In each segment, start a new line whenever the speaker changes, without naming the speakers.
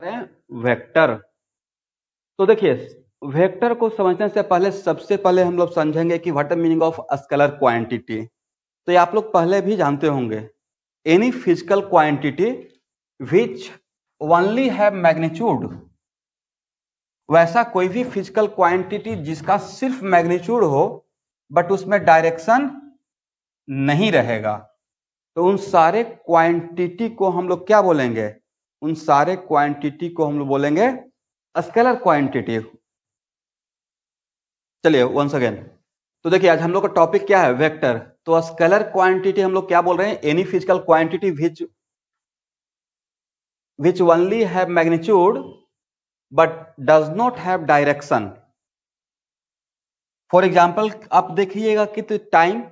Vector. तो देखिए, vector को समझने से पहले सबसे पहले हम लोग समझेंगे कि what the meaning of scalar quantity. तो ये आप लोग पहले भी जानते होंगे, any physical quantity which only have magnitude. वैसा कोई भी फिजिकल क्वांटिटी जिसका सिर्फ मैग्नीट्यूड हो बट उसमें डायरेक्शन नहीं रहेगा, तो उन सारे क्वांटिटी को हम लोग क्या बोलेंगे? उन सारे क्वांटिटी को हम लोग बोलेंगे स्केलर क्वांटिटी। चलिए वंस अगेन, तो देखिए आज हम लोग का टॉपिक क्या है? वेक्टर। तो स्केलर क्वांटिटी हम लोग क्या बोल रहे हैं? Any physical quantity which only have magnitude but does not have direction. For example आप देखिएगा कि time,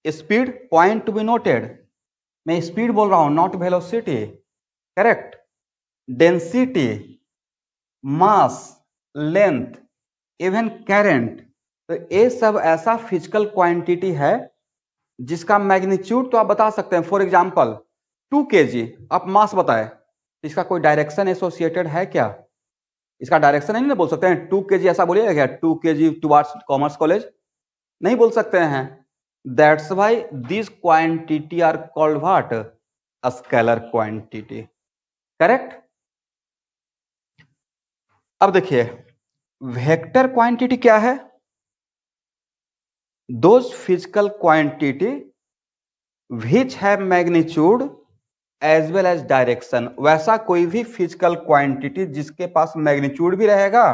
speed, point to be noted. मैं स्पीड बोल रहा हूं, not velocity. Correct? Density, mass, length, even current. तो ये सब ऐसा फिजिकल क्वांटिटी है जिसका मैग्नीट्यूड तो आप बता सकते हैं। फॉर एग्जांपल 2 kg आप मास बताए, इसका कोई डायरेक्शन एसोसिएटेड है क्या? इसका डायरेक्शन नहीं ना बोल सकते हैं 2 kg, ऐसा बोलिएगा क्या 2 kg टुवर्ड्स कॉमर्स कॉलेज? नहीं बोल सकते हैं। That's why this quantity are called what? Scalar quantity. Correct? अब देखिए, वेक्टर क्वांटिटी क्या है? Those physical quantity which have magnitude as well as direction. वैसा कोई भी फिजिकल क्वांटिटी जिसके पास मैग्नीट्यूड भी रहेगा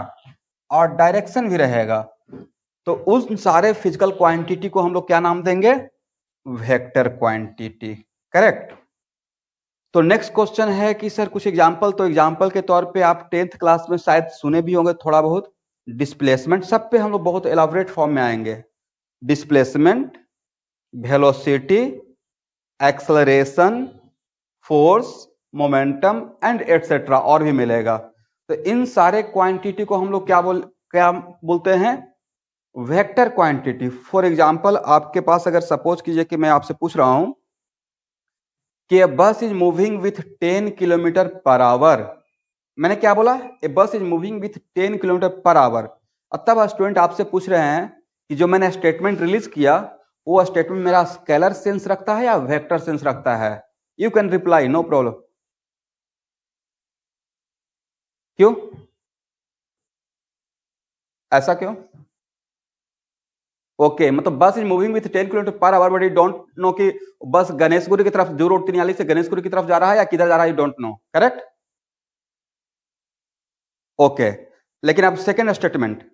और डायरेक्शन भी रहेगा, तो उन सारे फिजिकल क्वांटिटी को हम लोग क्या नाम देंगे? Vector quantity. करेक्ट? तो नेक्स्ट क्वेश्चन है कि सर कुछ एग्जांपल। तो एग्जांपल के तौर पे आप 10th क्लास में शायद सुने भी होंगे थोड़ा बहुत। डिस्प्लेसमेंट, सब पे हम लोग बहुत एलाबोरेट फॉर्म में आएंगे। Displacement, velocity, acceleration, force, momentum and etcetera, और भी मिलेगा। तो इन सारे क्वांटिटी को हम लोग क्या बोलते हैं? Vector quantity. फॉर एग्जांपल आपके पास अगर सपोज कीजिए कि मैं आपसे पूछ रहा हूं कि ए bus is moving with 10 kilometre per our. मैंने क्या बोला? ए bus is moving with 10 kilometre per our. और तब स्टूडेंट आपसे पूछ रहे हैं कि जो मैंने स्टेटमेंट रिलीज किया वो स्टेटमेंट मेरा स्केलर सेंस रखता है या वेक्टर सेंस रखता है? You can reply, no problem. क्यों? ऐसा क्यों? ओके, मतलब bus is moving with 10 kilometre per hour but you don't know कि बस गणेशगुरी की तरफ, जो रोड 43 से गणेशगुरी की तरफ जा रहा है या किधर जा रहा है, you don't know. Correct? Okay, लेकिन अब second statement,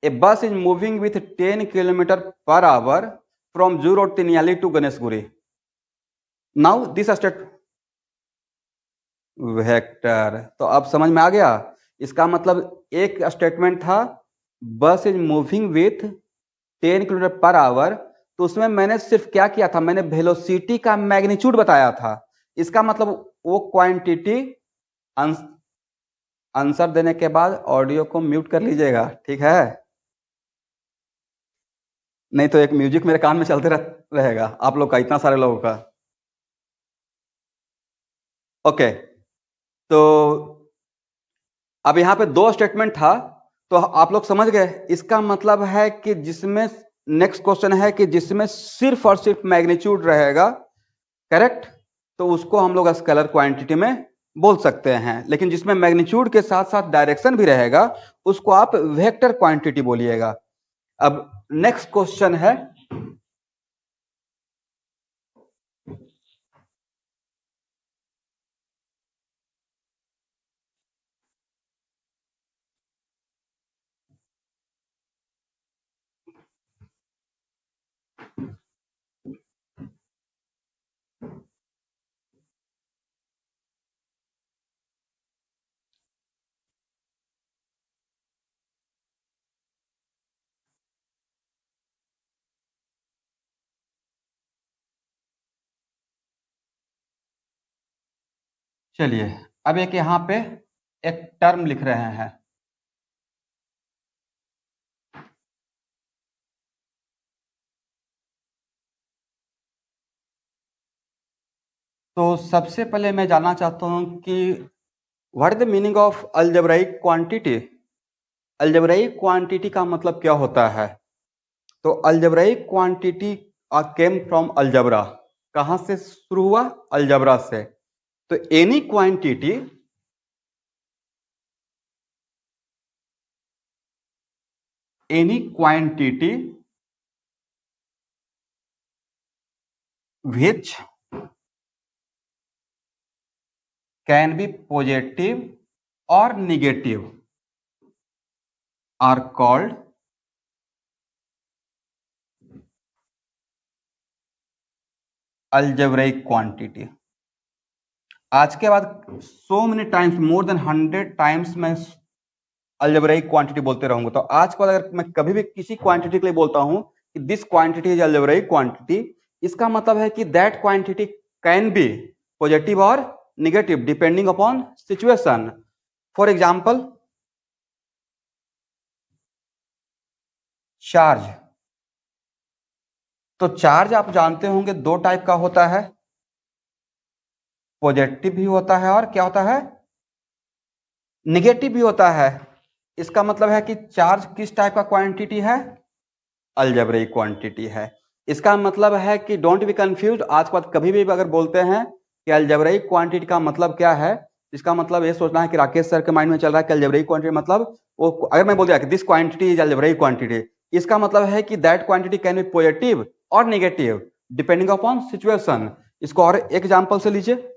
a bus is moving with 10 kilometre per hour from zoo road Tiniali to Ganeshguri. Now this state vector. तो अब समझ में आ गया? इसका मतलब एक स्टेटमेंट था बस is moving with 10 kilometre per our, तो उसमें मैंने सिर्फ क्या किया था? मैंने वेलोसिटी का मैग्नीट्यूड बताया था। इसका मतलब वो क्वांटिटी। आंसर देने के बाद ऑडियो को म्यूट कर लीजिएगा, ठीक है? नहीं तो एक म्यूजिक मेरे कान में चलते रहेगा, आप लोग का, इतना सारे लोगों का। ओके, तो अब यहाँ पे दो स्टेटमेंट था, तो आप लोग समझ गए। इसका मतलब है कि जिसमें, नेक्स्ट क्वेश्चन है कि जिसमें सिर्फ और सिर्फ मैग्नीट्यूड रहेगा, करेक्ट, तो उसको हम लोग स्केलर क्वांटिटी में बोल सकते हैं। लेकिन जिसमें मैग्नीट्यूड के साथ साथ डायरेक्शन भी रहेगा उसको आप वेक्टर क्वांटिटी बोलिएगा। अब नेक्स्ट क्वेश्चन है, चलिए अब एक यहाँ पे एक टर्म लिख रहे हैं। तो सबसे पहले मैं जानना चाहता हूं कि what is the meaning of algebraic quantity? Algebraic quantity का मतलब क्या होता है? तो algebraic quantity came from algebra. कहां से शुरू हुआ? अलजबरा से। तो any quantity which can be positive or negative are called algebraic quantity। आज के बाद so many times, more than 100 times मैं algebraic quantity बोलते रहूंगा। तो आज के बाद अगर मैं कभी भी किसी क्वांटिटी के लिए बोलता हूं कि this quantity is algebraic quantity, इसका मतलब है कि that quantity can be positive और negative depending upon situation. For example, charge. तो चार्ज आप जानते होंगे दो टाइप का होता है, पॉजिटिव भी होता है और क्या होता है, निगेटिव भी होता है। इसका मतलब है कि चार्ज किस टाइप का क्वांटिटी है? अलजेब्रिक क्वांटिटी है। इसका मतलब है कि डोंट बी कंफ्यूज। आज के बाद कभी भी अगर बोलते हैं कि अलजेब्रिक क्वांटिटी का मतलब क्या है, इसका मतलब ये सोचना है कि राकेश सर के माइंड में चल रहा है कि अलजेब्रिक क्वांटिटी मतलब वो, अगर मैं बोल दिया कि this quantity is algebraic quantity, इसका मतलब है कि that quantity can be positive और नेगेटिव डिपेंडिंग अपॉन सिचुएशन। इसको और एग्जांपल से लीजिए।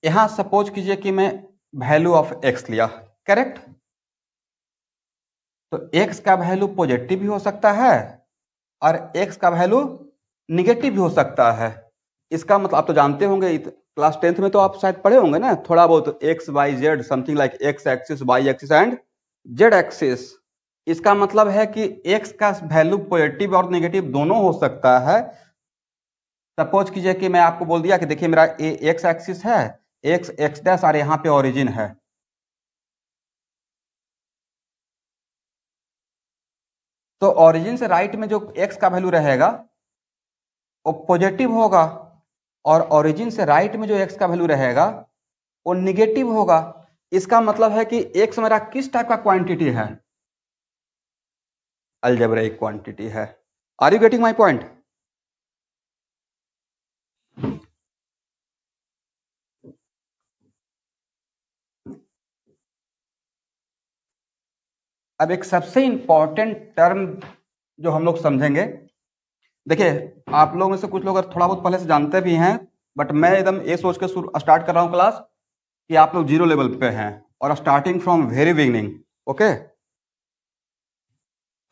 यहां सपोज कीजिए कि मैं वैल्यू ऑफ एक्स लिया, करेक्ट? तो एक्स का वैल्यू पॉजिटिव भी हो सकता है और एक्स का वैल्यू निगेटिव भी हो सकता है। इसका मतलब आप तो जानते होंगे, क्लास 10th में तो आप शायद पढ़े होंगे ना थोड़ा बहुत, X Y Z, something like X axis, Y axis and Z axis. इसका मतलब है कि एक्स का वैल्यू पॉजिटिव और नेगेटिव दोनों हो सकता है। सपोज कीजिए कि मैं आपको बोल दिया कि देखिए मेरा एक्स एक्सिस है, एक्स एक्स डैश और यहाँ पे ओरिजिन है। तो ओरिजिन से राइट में जो एक्स का वैल्यू रहेगा वो पॉजिटिव होगा और ओरिजिन से राइट में जो एक्स का वैल्यू रहेगा वो निगेटिव होगा। इसका मतलब है कि एक्स मेरा किस टाइप का क्वांटिटी है? अलजेब्रिक क्वांटिटी है। Are you getting my point? अब एक सबसे इंपॉर्टेंट टर्म जो हम लोग समझेंगे, देखिए आप लोगों में से कुछ लोग थोड़ा बहुत पहले से जानते भी हैं, बट मैं एकदम ये सोच के स्टार्ट कर रहा हूं क्लास कि आप लोग जीरो लेवल पे हैं और starting from very beginning. Okay,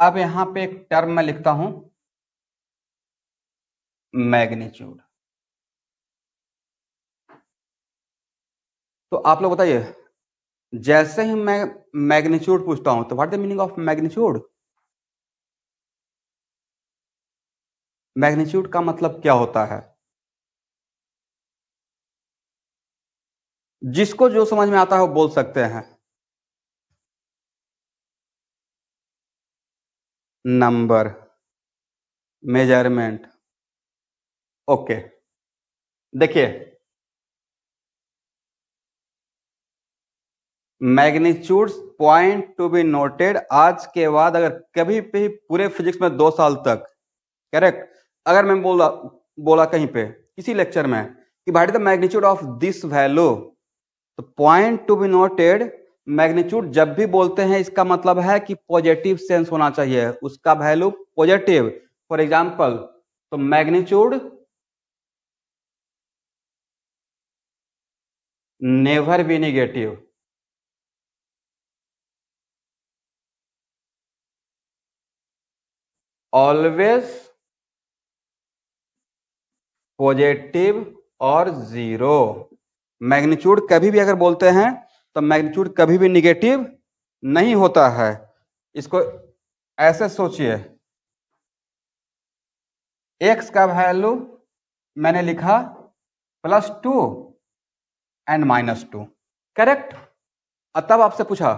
अब यहां पे एक टर्म मैं लिखता हूं, मैग्नीट्यूड। तो आप लोग बताइए, जैसे ही मैं मैग्नीट्यूड पूछता हूं तो what the meaning of magnitude? Magnitude का मतलब क्या होता है? जिसको जो समझ में आता है वो बोल सकते हैं। Number, measurement. ओके, देखिए magnitude point to be noted. आज के बाद अगर कभी भी पूरे फिजिक्स में 2 साल तक, करेक्ट, अगर मैं बोला कहीं पे किसी लेक्चर में कि what is the magnitude of this value, तो point to be noted, magnitude जब भी बोलते हैं इसका मतलब है कि पॉजिटिव सेंस होना चाहिए, उसका वैल्यू पॉजिटिव। फॉर एग्जांपल, तो magnitude never be negative, always positive और जीरो। मैग्नीट्यूड कभी भी अगर बोलते हैं तो मैग्नीट्यूड कभी भी निगेटिव नहीं होता है। इसको ऐसे सोचिए, एक्स का वैल्यू मैंने लिखा +2 एंड -2, करेक्ट? तब आपसे पूछा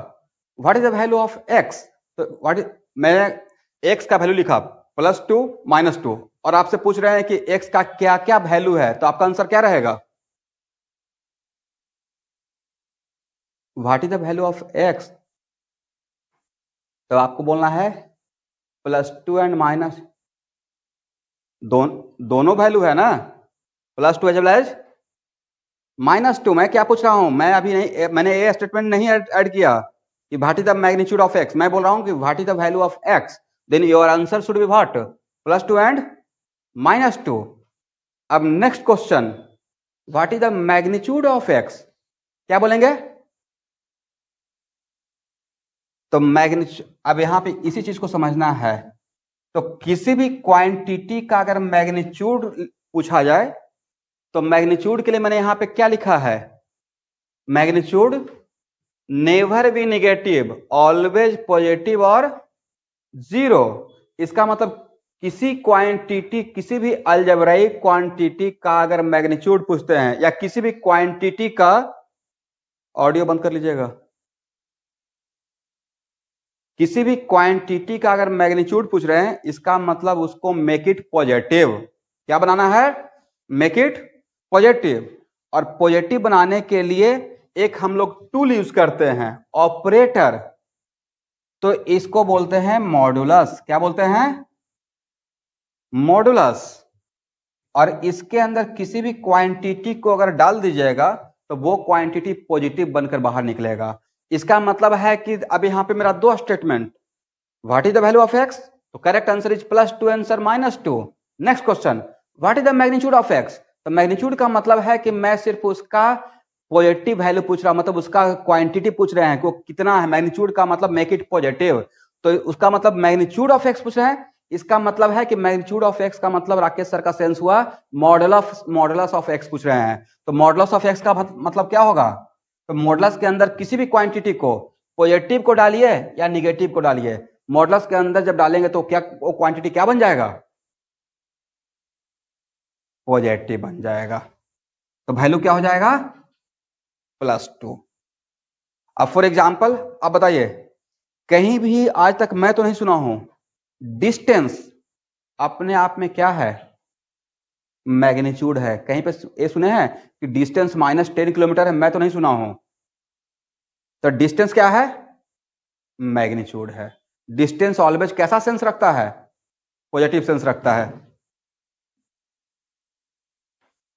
what is the value of X, तो व्हाट, मैं एक्स का वैल्यू लिखा +2 -2 और आपसे पूछ रहे हैं कि एक्स का क्या क्या वैल्यू है, तो आपका आंसर क्या रहेगा? What is the value of X? तो आपको बोलना है +2 एंड माइनस दोनों वैल्यू है ना, +2 एज वेल एज -2। मैं क्या पूछ रहा हूं, मैं अभी नहीं, मैंने ये स्टेटमेंट नहीं ऐड किया कि what is the magnitude of X. मैं बोल रहा हूं कि what is the value of X, then your answer should be what, +2 and -2। अब next question, what is the magnitude of X, क्या बोलेंगे? तो मैग्नीट्यूड, अब यहां पे इसी चीज को समझना है। तो किसी भी क्वांटिटी का अगर मैग्नीट्यूड पूछा जाए तो मैग्नीट्यूड के लिए मैंने यहां पे क्या लिखा है, magnitude never be negative, always positive और जीरो। इसका मतलब किसी क्वांटिटी, किसी भी अलजेब्राइक क्वांटिटी का अगर मैग्नीट्यूड पूछते हैं, या किसी भी क्वांटिटी का, ऑडियो बंद कर लीजिएगा, किसी भी क्वांटिटी का अगर मैग्नीट्यूड पूछ रहे हैं, इसका मतलब उसको मेक इट पॉजिटिव। क्या बनाना है? Make it positive. और पॉजिटिव बनाने के लिए एक हम लोग टूल यूज करते हैं, ऑपरेटर। तो इसको बोलते हैं मॉडुलस। क्या बोलते हैं? मॉडुलस। और इसके अंदर किसी भी क्वांटिटी को अगर डाल दीजिएगा तो वो क्वांटिटी पॉजिटिव बनकर बाहर निकलेगा। इसका मतलब है कि अब यहां पे मेरा दो statement, what is the value of X, तो correct answer is +2 answer -2। Next question, what is the magnitude of X, तो मैग्नीट्यूड का मतलब है कि मैं सिर्फ उसका पॉजिटिव वैल्यू पूछ रहा हूं, मतलब उसका क्वांटिटी पूछ रहे हैं कि वो कितना है। मैग्नीट्यूड का मतलब मेक इट पॉजिटिव, तो उसका मतलब मैग्नीट्यूड ऑफ एक्स पूछ रहे हैं। इसका मतलब है कि मैग्नीट्यूड ऑफ एक्स का मतलब राकेश सर का सेंस हुआ मॉडुलस ऑफ एक्स पूछ रहे हैं। तो मॉडुलस ऑफ एक्स का मतलब क्या होगा, तो मॉडुलस के अंदर किसी भी क्वांटिटी को पॉजिटिव को डालिए या निगेटिव को डालिए, मॉडुलस के अंदर जब डालेंगे तो क्या वो क्वांटिटी क्या बन जाएगा, पॉजिटिव बन जाएगा। तो वैल्यू क्या हो जाएगा, +2। अब फॉर एग्जांपल अब बताइए, कहीं भी आज तक मैं तो नहीं सुना हूं डिस्टेंस अपने आप में क्या है, मैग्नीट्यूड है। कहीं पे ये सुने हैं कि डिस्टेंस -10 किलोमीटर है, मैं तो नहीं सुना हूं। तो डिस्टेंस क्या है, मैग्नीट्यूड है। डिस्टेंस ऑलवेज कैसा सेंस रखता है, पॉजिटिव सेंस रखता है।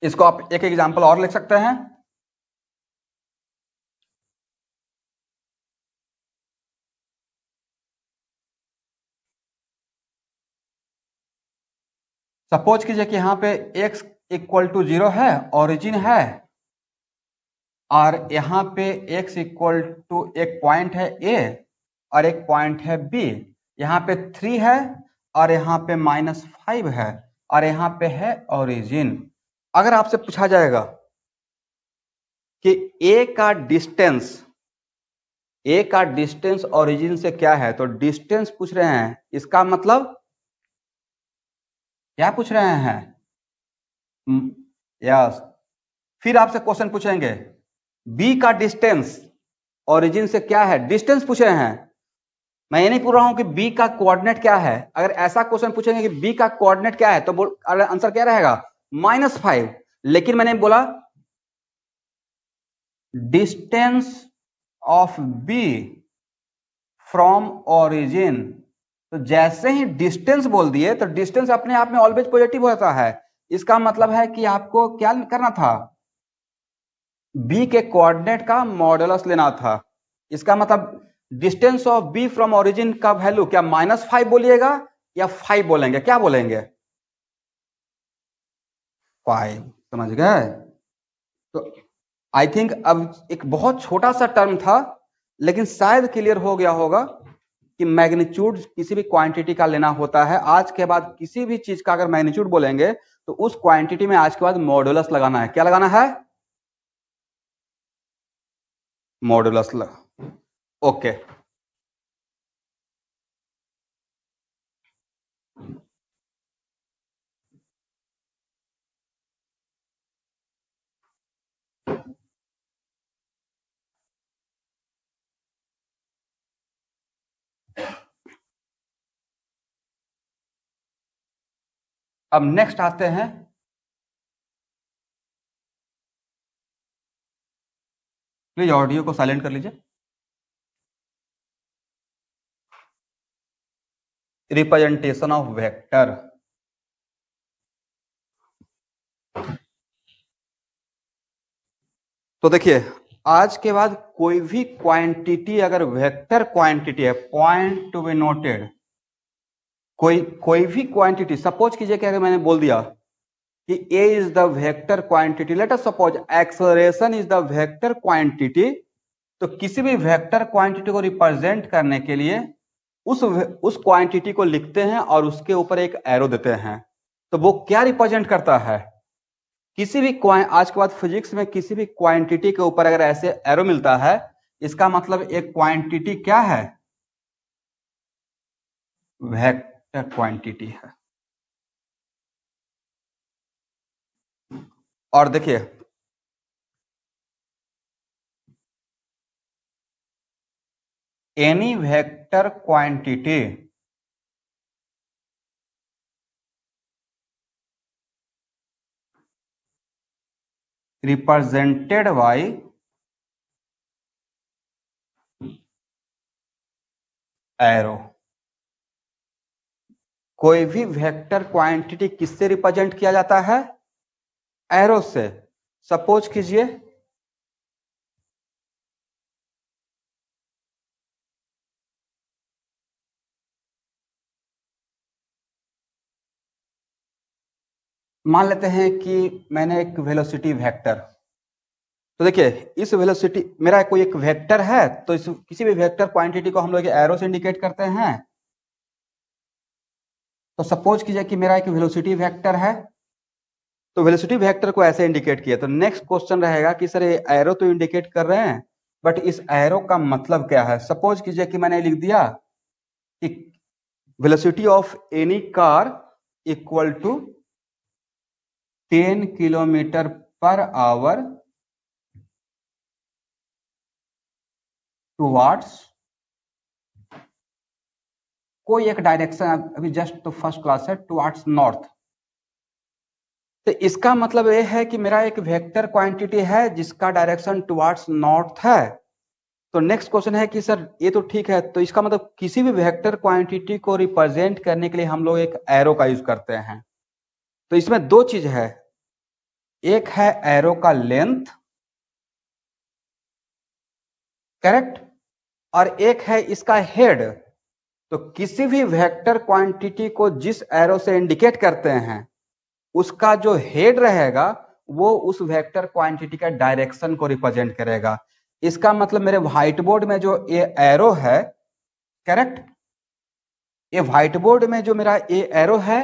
इसको आप एक एग्जांपल और लिख सकते हैं। सपोज कीजिए कि यहां पे x = 0 है, ओरिजिन है, और यहां पे x = एक पॉइंट है a और एक पॉइंट है b। यहां पे 3 है और यहां पे -5 है और यहां पे है ओरिजिन। अगर आपसे पूछा जाएगा कि a का डिस्टेंस ओरिजिन से क्या है, तो डिस्टेंस पूछ रहे हैं, इसका मतलब क्या पूछ रहे हैं, यस। फिर आपसे क्वेश्चन पूछेंगे b का डिस्टेंस ओरिजिन से क्या है, डिस्टेंस पूछ रहे हैं। मैं ये नहीं पूछ रहा हूं कि b का कोऑर्डिनेट क्या है। अगर ऐसा क्वेश्चन पूछेंगे कि b का कोऑर्डिनेट क्या है, तो आंसर क्या रहेगा, -5। लेकिन मैंने बोला distance of b from origin, तो जैसे ही डिस्टेंस बोल दिए तो डिस्टेंस अपने आप में ऑलवेज पॉजिटिव होता है। इसका मतलब है कि आपको क्या करना था, b के कोऑर्डिनेट का मॉडुलस लेना था। इसका मतलब distance of b from origin का वैल्यू क्या -5 बोलिएगा या 5 बोलेंगे, क्या बोलेंगे, 5। समझ गए? तो आई थिंक अब एक बहुत छोटा सा टर्म था, लेकिन शायद क्लियर हो गया होगा कि मैग्नीट्यूड किसी भी क्वांटिटी का लेना होता है। आज के बाद किसी भी चीज का अगर मैग्नीट्यूड बोलेंगे तो उस क्वांटिटी में आज के बाद मॉडुलस लगाना है। क्या लगाना है, मॉडुलस। ओके। अब नेक्स्ट आते हैं प्लीज ऑडियो को साइलेंट कर लीजिए। Representation of vector. तो देखिए, आज के बाद कोई भी क्वांटिटी अगर वेक्टर क्वांटिटी है, पॉइंट टू बी नोटेड, कोई भी क्वांटिटी, सपोज कीजिए कि अगर मैंने बोल दिया कि a is the vector quantity, let us suppose acceleration is the vector quantity, तो किसी भी वेक्टर क्वांटिटी को रिप्रेजेंट करने के लिए उस क्वांटिटी को लिखते हैं और उसके ऊपर एक एरो देते हैं। तो वो क्या रिप्रेजेंट करता है? किसी भी आज के बाद फिजिक्स में किसी भी क्वांटिटी के ऊपर अगर ऐसे एरो मिलता है, इसका मतलब एक क्वांटिटी क्या है? वेक्टर क्वांटिटी है। और देखिए, any vector quantity represented by arrow. कोई भी वेक्टर क्वांटिटी किससे रिप्रेजेंट किया जाता है? एरो से। सपोज कीजिए मान लेते हैं कि मैंने एक वेलोसिटी वेक्टर, तो देखिए इस वेलोसिटी, मेरा कोई एक वेक्टर है, तो इस किसी भी वेक्टर क्वांटिटी को हम लोग एरो से इंडिकेट करते हैं। तो सपोज कीजिए कि मेरा एक वेलोसिटी वेक्टर है, तो वेलोसिटी वेक्टर को ऐसे इंडिकेट किया। तो नेक्स्ट क्वेश्चन रहेगा कि सर ये एरो तो इंडिकेट कर रहे हैं, बट इस एरो का मतलब क्या है? सपोज कीजिए कि मैंने लिख दिया कि velocity of any car equal to 10 kilometre per hour towards कोई एक डायरेक्शन, अभी जस्ट तो फर्स्ट क्लास है, टुवार्ड्स नॉर्थ। तो इसका मतलब यह है कि मेरा एक वेक्टर क्वांटिटी है जिसका डायरेक्शन टुवार्ड्स नॉर्थ है। तो नेक्स्ट क्वेश्चन है कि सर ये तो ठीक है, तो इसका मतलब किसी भी वेक्टर क्वांटिटी को रिप्रेजेंट करने के लिए हम लोग एक एरो का यूज करते हैं। तो इसमें दो चीज है, एक है एरो का लेंथ, करेक्ट, और एक है इसका हेड। तो किसी भी वेक्टर क्वांटिटी को जिस एरो से इंडिकेट करते हैं, उसका जो हेड रहेगा वो उस वेक्टर क्वांटिटी का डायरेक्शन को रिप्रेजेंट करेगा। इसका मतलब मेरे व्हाइट बोर्ड में जो ये एरो है, करेक्ट, ये व्हाइट बोर्ड में जो मेरा ये एरो है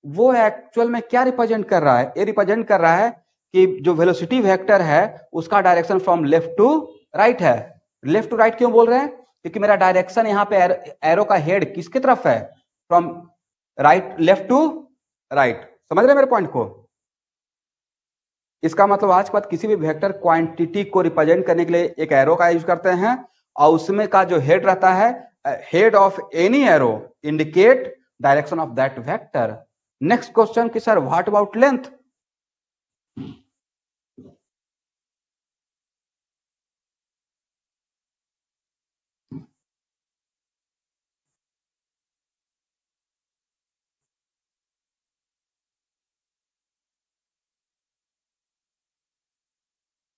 वो एक्चुअल में क्या रिप्रेजेंट कर रहा है? ये रिप्रेजेंट कर रहा है कि जो वेलोसिटी वेक्टर है उसका direction from left to right है। लेफ्ट टू राइट क्यों बोल रहे हैं? क्योंकि मेरा डायरेक्शन यहाँ पे एरो का हेड किसकी तरफ है? From right, left to right. समझ रहे हैं मेरे पॉइंट को? इसका मतलब आज के बाद किसी भी वेक्टर क्वांटिटी को रिप्रेजेंट करने के लिए एक एरो का यूज करते हैं, और उसमें का जो हेड रहता है, head of any arrow indicate direction of that vector. Next question कि sir what about length?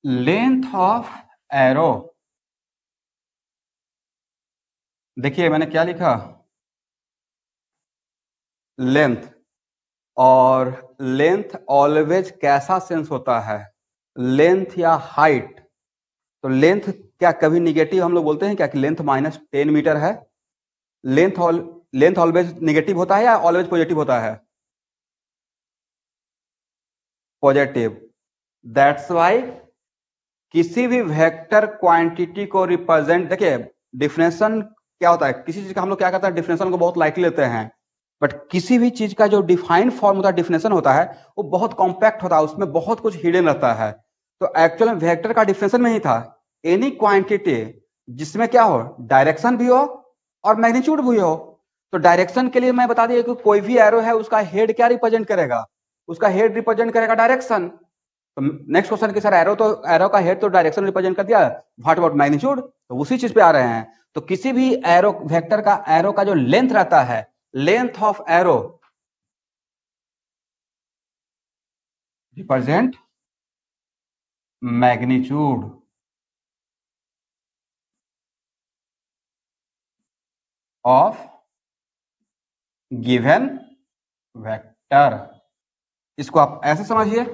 Length of arrow, देखिए मैंने क्या लिखा, लेंथ। और लेंथ ऑलवेज कैसा सेंस होता है? लेंथ या हाइट। तो लेंथ क्या कभी निगेटिव हम लोग बोलते हैं क्या कि लेंथ -10 मीटर है? लेंथ ऑलवेज निगेटिव होता है या ऑलवेज पॉजिटिव होता है? पॉजिटिव। दैट्स वाई किसी भी वेक्टर क्वांटिटी को रिप्रेजेंट, देखिए डिफिनेशन क्या होता है, किसी चीज का हम लोग क्या करते हैं, डिफिनेशन को बहुत लाइटली लेते हैं, बट किसी भी चीज का जो डिफाइंड फॉर्म होता है, डिफिनेशन होता है, वो बहुत कॉम्पैक्ट होता है, उसमें बहुत कुछ हिडन रहता है। तो एक्चुअल में वेक्टर का डिफिनेशन में ही था एनी क्वांटिटी जिसमें क्या हो, डायरेक्शन भी हो और मैग्नीट्यूड भी हो। तो डायरेक्शन के लिए मैं बता दिया कि कोई भी एरो है उसका हेड क्या रिप्रेजेंट करेगा, उसका हेड रिप्रेजेंट करेगा डायरेक्शन। तो नेक्स्ट क्वेश्चन की सर एरो का हेड तो डायरेक्शन रिप्रेजेंट कर दिया, व्हाट अबाउट मैग्नीट्यूड, तो उसी चीज पे आ रहे हैं। तो किसी भी एरो वेक्टर का एरो का जो लेंथ रहता है, length of arrow represent magnitude of given vector. इसको आप ऐसे समझिए,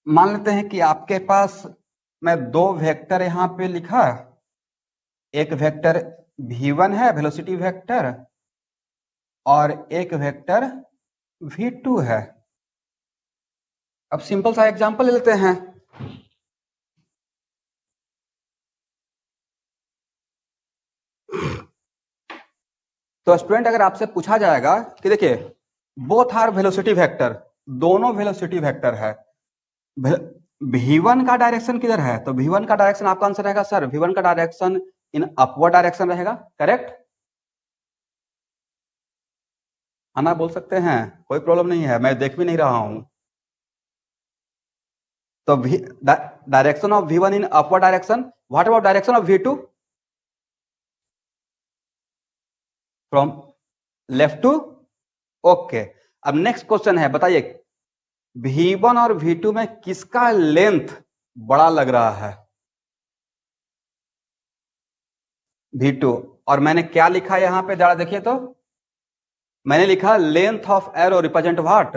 मान लेते हैं कि आपके पास मैं दो वेक्टर यहां पे लिखा, एक वेक्टर v1 है वेलोसिटी वेक्टर, और एक वेक्टर v2 है। अब सिंपल सा एग्जांपल ले लेते हैं। तो स्टूडेंट अगर आपसे पूछा जाएगा कि देखिए बोथ आर वेलोसिटी वेक्टर, दोनों वेलोसिटी वेक्टर है, v1 का डायरेक्शन किधर है, तो v1 का डायरेक्शन आपका आंसर रहेगा सर v1 का डायरेक्शन इन अपवर्ड डायरेक्शन रहेगा, करेक्ट है ना, बोल सकते हैं, कोई प्रॉब्लम नहीं है, मैं देख भी नहीं रहा हूं। तो direction of v1 in upward direction, what about direction of v2 from left to, okay. अब नेक्स्ट क्वेश्चन है, बताइए v1 और v2 में किसका लेंथ बड़ा लग रहा है, v2। और मैंने क्या लिखा यहां पे जरा देखिए, तो मैंने लिखा length of arrow represent what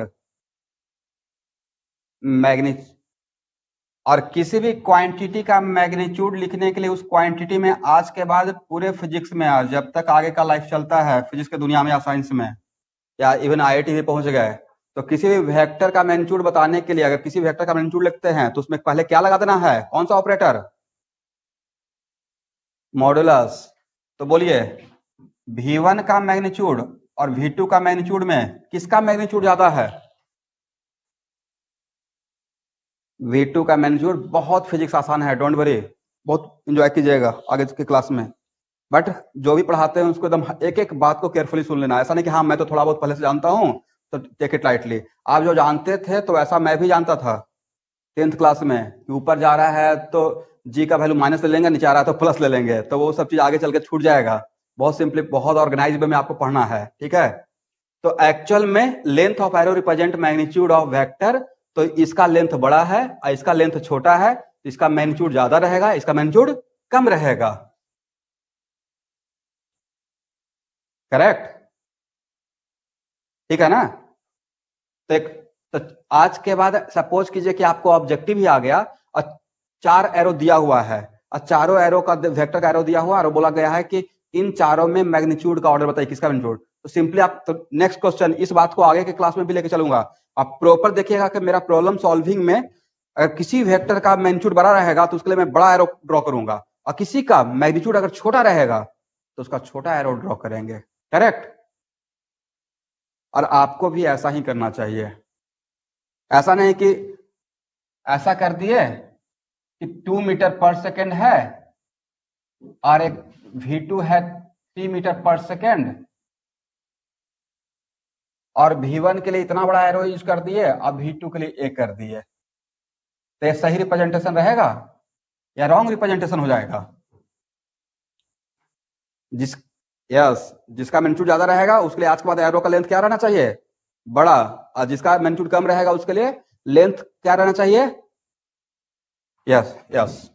magnitude, और किसी भी क्वांटिटी का मैग्नीट्यूड लिखने के लिए उस क्वांटिटी में आज के बाद पूरे फिजिक्स में, आज जब तक आगे का लाइफ चलता है फिजिक्स के दुनिया में या साइंस में या इवन आईआईटी भी पहुंच गए, तो किसी भी वेक्टर का मैग्नीट्यूड बताने के लिए अगर किसी वेक्टर का मैग्नीट्यूड लिखते हैं तो उसमें पहले क्या लगा देना है, कौन सा ऑपरेटर, मॉडुलस। तो बोलिए v1 का मैग्नीट्यूड और v2 का मैग्नीट्यूड में किसका मैग्नीट्यूड ज्यादा है, v2 का मैग्नीट्यूड। बहुत फिजिक्स आसान है, डोंट वरी, बहुत एंजॉय कीजिएगा आगे की क्लास में, बट जो भी पढ़ाते हैं उसको एकदम एक एक बात को केयरफुली सुन लेना, ऐसा नहीं कि हाँ मैं तो थोड़ा बहुत पहले से जानता हूँ तो टेक इट लाइटली। आप जो जानते थे तो ऐसा मैं भी जानता था 10th क्लास में कि ऊपर जा रहा है तो जी का वैल्यू माइनस ले लेंगे, नीचे आ रहा है तो प्लस ले लेंगे, तो वो सब चीज आगे चल के छूट जाएगा। बहुत सिंपली बहुत ऑर्गेनाइज वे में आपको पढ़ना है, ठीक है। तो एक्चुअल में length of arrow represent magnitude of vector, तो इसका लेंथ बड़ा है और इसका लेंथ छोटा है, इसका मैग्नीट्यूड ज्यादा रहेगा, इसका मैग्नीट्यूड कम रहेगा, करेक्ट, ठीक है ना। तो एक तो आज के बाद सपोज कीजिए कि आपको ऑब्जेक्टिव ही आ गया और 4 एरो दिया हुआ है और चारों एरो का वेक्टर का एरो दिया हुआ और बोला गया है कि इन चारों में मैग्नीट्यूड का ऑर्डर बताइए किसका मैग्नीट्यूड। तो सिंपली आप तो नेक्स्ट क्वेश्चन, इस बात को आगे के क्लास में भी लेके चलूंगा, आप प्रॉपर देखिएगा कि मेरा प्रॉब्लम सॉल्विंग में अगर किसी वेक्टर का मैग्नीट्यूड बड़ा रहेगा तो उसके लिए मैं बड़ा एरो ड्रॉ करूंगा, और किसी का मैग्नीट्यूड अगर छोटा रहेगा तो उसका छोटा एरो ड्रॉ करेंगे, करेक्ट। और आपको भी ऐसा ही करना चाहिए, ऐसा नहीं कि ऐसा कर दिए कि 2 मीटर पर सेकेंड है और एक v2 है 3 मीटर पर सेकेंड, और v1 के लिए इतना बड़ा एरो यूज कर दिए और v2 के लिए एक कर दिए, तो ये सही रिप्रेजेंटेशन रहेगा या रॉन्ग रिप्रेजेंटेशन हो जाएगा। जिसका मैग्नीट्यूड ज्यादा रहेगा उसके लिए आज के बाद एरो का लेंथ क्या रहना चाहिए, बड़ा, और जिसका मैग्नीट्यूड कम रहेगा उसके लिए लेंथ क्या रहना चाहिए, यस यस।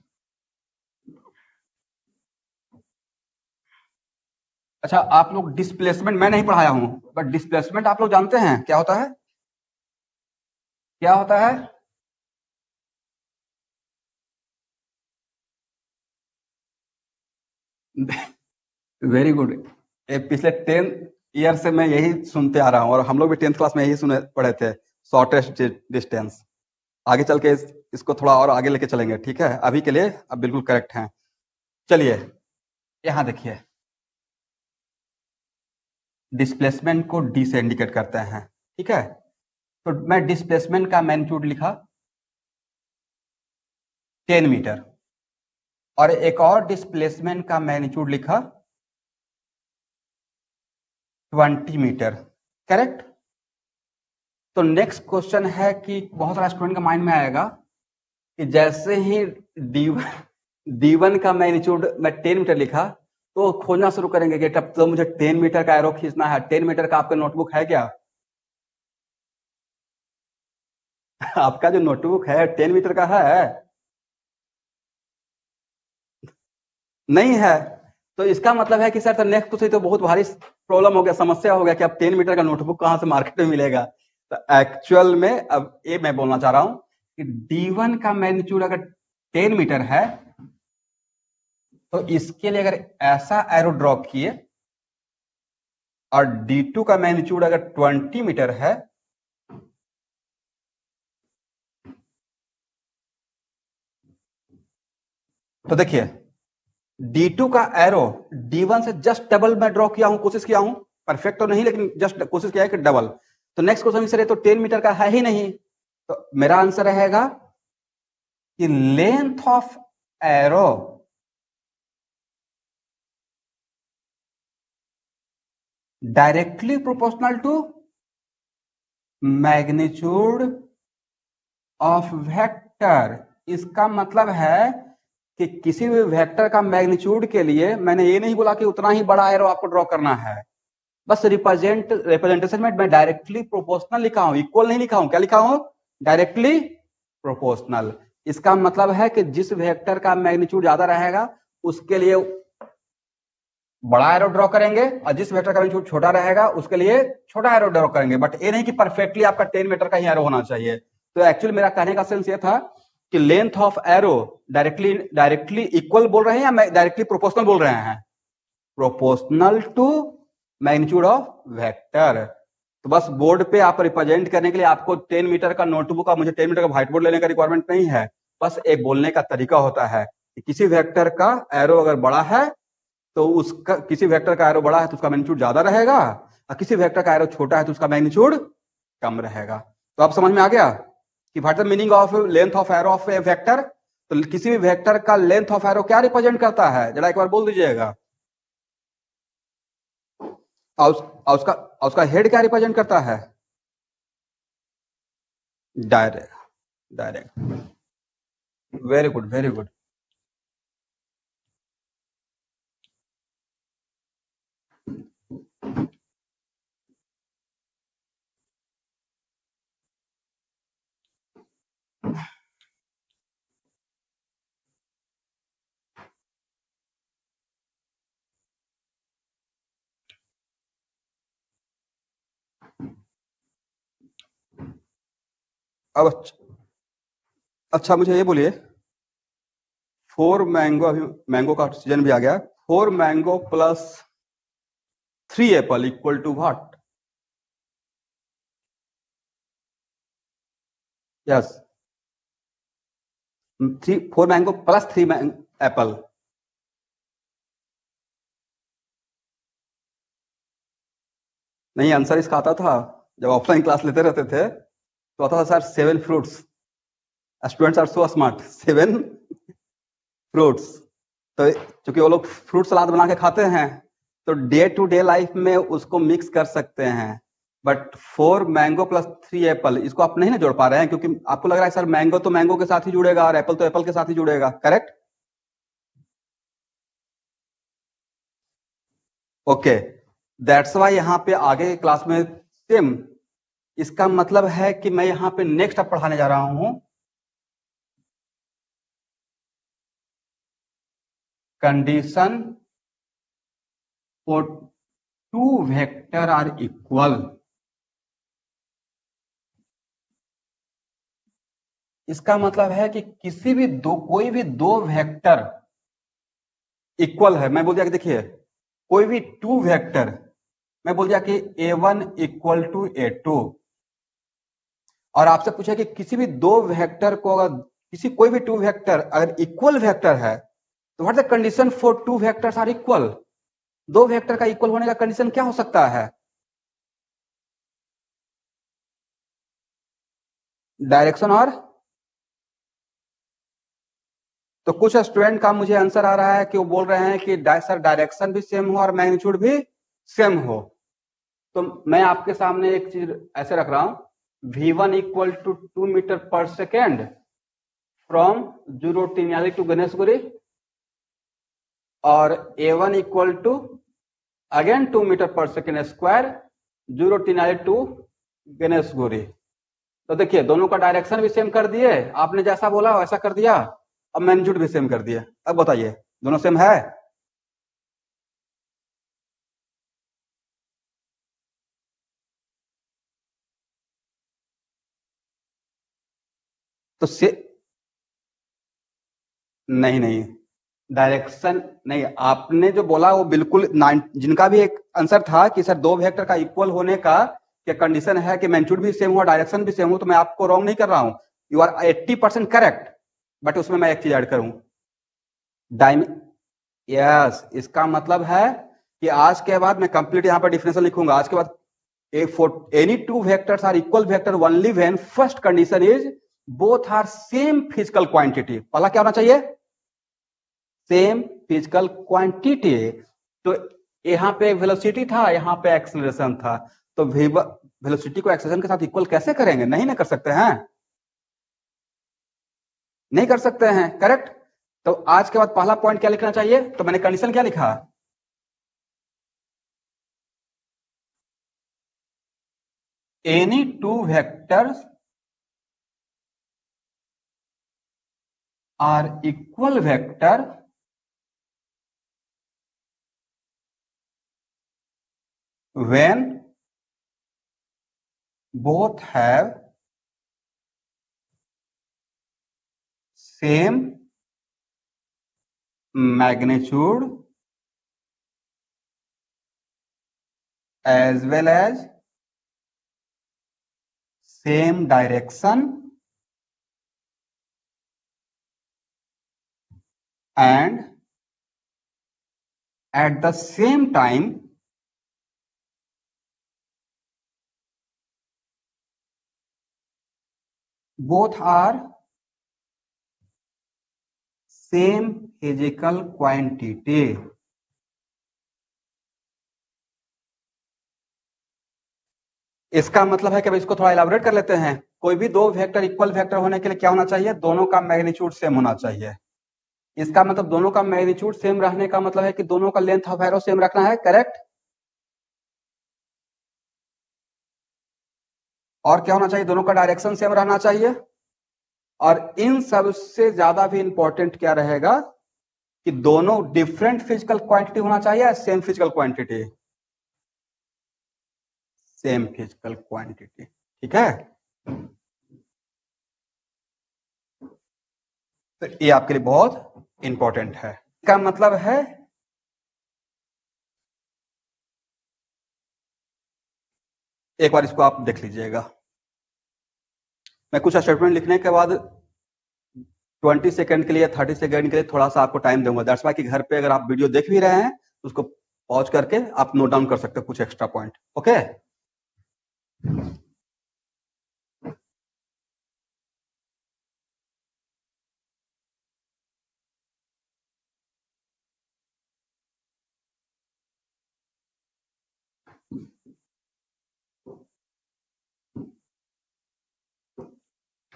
अच्छा आप लोग डिस्प्लेसमेंट मैं नहीं पढ़ाया हूं, बट डिस्प्लेसमेंट आप लोग जानते हैं क्या होता है, क्या होता है, वेरी गुड। पिछले 10 ईयर से मैं यही सुनते आ रहा हूं और हम लोग भी 10th क्लास में यही सुने पढ़े थे, शॉर्टेस्ट डिस्टेंस। आगे चल के इसको थोड़ा और आगे लेके चलेंगे, ठीक है, अभी के लिए अब बिल्कुल करेक्ट हैं। चलिए यहां देखिए, डिस्प्लेसमेंट को डी से इंडिकेट करते हैं, ठीक है। तो मैं डिस्प्लेसमेंट का मैग्नीट्यूड लिखा 10 मीटर और एक और डिस्प्लेसमेंट का मैग्नीट्यूड लिखा 20 मीटर, करेक्ट। तो नेक्स्ट क्वेश्चन है कि बहुत सारा स्टूडेंट का माइंड में आएगा कि जैसे ही D1 का मैग्नीट्यूड मैं 10 मीटर लिखा तो खोजना शुरू करेंगे कि तब तो मुझे 10 मीटर का एरो खींचना है। 10 मीटर का आपका नोटबुक है क्या? आपका जो नोटबुक है 10 मीटर का है? नहीं है। तो इसका मतलब है कि सर तो नेक्स्ट तो बहुत भारी प्रॉब्लम हो गया, समस्या हो गया कि अब 10 मीटर का नोटबुक कहां से मार्केट में मिलेगा। तो एक्चुअल में अब ये मैं बोलना चाह रहा हूं कि D1 का मैग्नीट्यूड अगर 10 मीटर है तो इसके लिए अगर ऐसा एरो ड्रॉ किए और D2 का मैग्नीट्यूड अगर 20 मीटर है तो देखिए D2 का एरो D1 से जस्ट डबल मैं ड्रॉ किया हूं, कोशिश किया हूं, परफेक्ट तो नहीं लेकिन जस्ट कोशिश किया है कि डबल। तो नेक्स्ट क्वेश्चन सर ये तो 10 मीटर का है ही नहीं, तो मेरा आंसर रहेगा कि length of arrow directly proportional to magnitude of vector. इसका मतलब है कि किसी भी वेक्टर का मैग्नीट्यूड के लिए मैंने ये नहीं बोला कि उतना ही बड़ा एरो आपको ड्रॉ करना है, बस रिप्रेजेंटेशन में मैं डायरेक्टली प्रोपोर्शनल लिखा हूं, इक्वल नहीं लिखा हूं। क्या लिखा हूं? Directly proportional. इसका मतलब है कि जिस वेक्टर का मैग्नीट्यूड ज्यादा रहेगा उसके लिए बड़ा एरो ड्रॉ करेंगे और जिस वेक्टर का मैग्नीट्यूड छोटा रहेगा उसके लिए छोटा एरो ड्रॉ करेंगे। बट ये नहीं कि परफेक्टली आपका 10 मीटर का ही एरो होना चाहिए। तो एक्चुअली मेरा कहने का सेंस ये था कि length of arrow directly equal बोल रहे हैं या डायरेक्टली प्रोपोर्शनल बोल रहे हैं? Proportional to magnitude of vector. तो बस बोर्ड पे आप रिप्रेजेंट करने के लिए आपको 10 मीटर का नोटबुक और मुझे 10 मीटर का व्हाइट बोर्ड लेने का रिक्वायरमेंट नहीं है। बस एक बोलने का तरीका होता है कि किसी वेक्टर का एरो अगर बड़ा है तो उसका, किसी वेक्टर का एरो बड़ा है तो उसका मैग्नीट्यूड ज्यादा रहेगा और किसी वेक्टर का एरो छोटा है तो उसका मैग्नीट्यूड कम रहेगा। तो आप समझ में आ गया कि what the meaning of length of arrow of A vector. तो किसी भी वेक्टर का लेंथ ऑफ एरो क्या रिप्रेजेंट करता है, जरा एक बार बोल दीजिएगा। और उसका हेड क्या रिप्रेजेंट करता है? Direct. Direct. Very good, very good. अब अच्छा मुझे ये बोलिए, 4 मैंगो, अभी मैंगो का सीजन भी आ गया, 4 mango plus 3 apple equal to what? Yes, 4 mango plus 3 apple. नहीं, आंसर इसका आता था जब ऑफलाइन क्लास लेते रहते थे तो आता था sir 7 fruits. Students are so smart, 7 fruits. तो चूंकि वो लोग फ्रूट सलाद बना के खाते हैं तो डे टू डे लाइफ में उसको मिक्स कर सकते हैं। बट 4 मैंगो प्लस 3 एप्पल, इसको आप नहीं ना जोड़ पा रहे हैं क्योंकि आपको लग रहा है सर मैंगो तो मैंगो के साथ ही जुड़ेगा और एप्पल तो एप्पल के साथ ही जुड़ेगा, करेक्ट? ओके, दैट्स वाई यहाँ पे आगे की क्लास में सेम। इसका मतलब है कि मैं यहाँ पे नेक्स्ट अब पढ़ाने जा रहा हूं condition for 2 vector are equal. इसका मतलब है कि किसी भी कोई भी दो वेक्टर इक्वल है। मैं बोल दिया कि देखिए कोई भी 2 वेक्टर, मैं बोल दिया कि A1 इक्वल टू A2, और आपसे पूछा कि किसी भी दो वेक्टर को अगर कोई भी 2 वेक्टर अगर इक्वल वेक्टर है तो what the condition for 2 vectors are equal. दो वेक्टर का इक्वल होने का कंडीशन क्या हो सकता है? डायरेक्शन और, तो कुछ स्टूडेंट का मुझे आंसर आ रहा है कि वो बोल रहे हैं कि सर डायरेक्शन भी सेम हो और मैग्नीट्यूड भी सेम हो। तो मैं आपके सामने एक चीज ऐसे रख रहा हूं, V1 equal to 2 metre per second from zero Tiniali to Ganeshguri, और A1 equal to again 2 metre per second square zero Tiniali to Ganeshguri. तो देखिए दोनों का डायरेक्शन भी सेम कर दिए, आपने जैसा बोला वैसा कर दिया, अब मैग्नीट्यूड भी सेम कर दिया। अब बताइए दोनों सेम है? तो से नहीं डायरेक्शन नहीं, आपने जो बोला वो बिल्कुल जिनका भी एक आंसर था कि सर दो वेक्टर का इक्वल होने का क्या कंडीशन है कि मैग्नीट्यूड भी सेम हो डायरेक्शन भी सेम हो, तो मैं आपको रॉन्ग नहीं कर रहा हूं, यू आर 80% करेक्ट। बट उसमें मैं एक चीज ऐड करूं, डाइम यस, इसका मतलब है कि आज के बाद मैं कंप्लीट यहां पर डिफरेंशियल लिखूंगा। आज के बाद any two vectors are equal vector only when first condition is both are same physical quantity. पहला क्या होना चाहिए? Same physical quantity. तो यहां पे वेलोसिटी था, यहां पे एक्सेलरेशन था, तो वेलोसिटी को एक्सेलरेशन के साथ इक्वल कैसे करेंगे? नहीं ना कर सकते हैं, नहीं कर सकते हैं, करेक्ट। तो आज के बाद पहला पॉइंट क्या लिखना चाहिए? तो मैंने कंडीशन क्या लिखा? Any two vectors are equal vector when both have same magnitude as well as same direction and at the same time both are same physical quantity। इसका मतलब है कि अब इसको थोड़ा इलाबोरेट कर लेते हैं। कोई भी दो वेक्टर इक्वल वेक्टर होने के लिए क्या होना चाहिए? दोनों का मैग्नीट्यूड सेम होना चाहिए। इसका मतलब दोनों का मैग्नीट्यूड सेम रहने का मतलब है कि दोनों का लेंथ ऑफ एरो सेम रखना है, करेक्ट। और क्या होना चाहिए? दोनों का डायरेक्शन सेम रहना चाहिए। और इन सब से ज्यादा भी इंपॉर्टेंट क्या रहेगा कि दोनों डिफरेंट फिजिकल क्वांटिटी होना चाहिए, same physical quantity, same physical quantity, ठीक है। तो ये आपके लिए बहुत इंपॉर्टेंट है। इसका मतलब है एक बार इसको आप देख लीजिएगा, मैं कुछ स्टेटमेंट लिखने के बाद 20 सेकंड के लिए 30 सेकंड के लिए थोड़ा सा आपको टाइम दूंगा। दैट्स वाई कि घर पे अगर आप वीडियो देख भी रहे हैं तो उसको पॉज करके आप नोट डाउन कर सकते हो कुछ एक्स्ट्रा पॉइंट, ओके।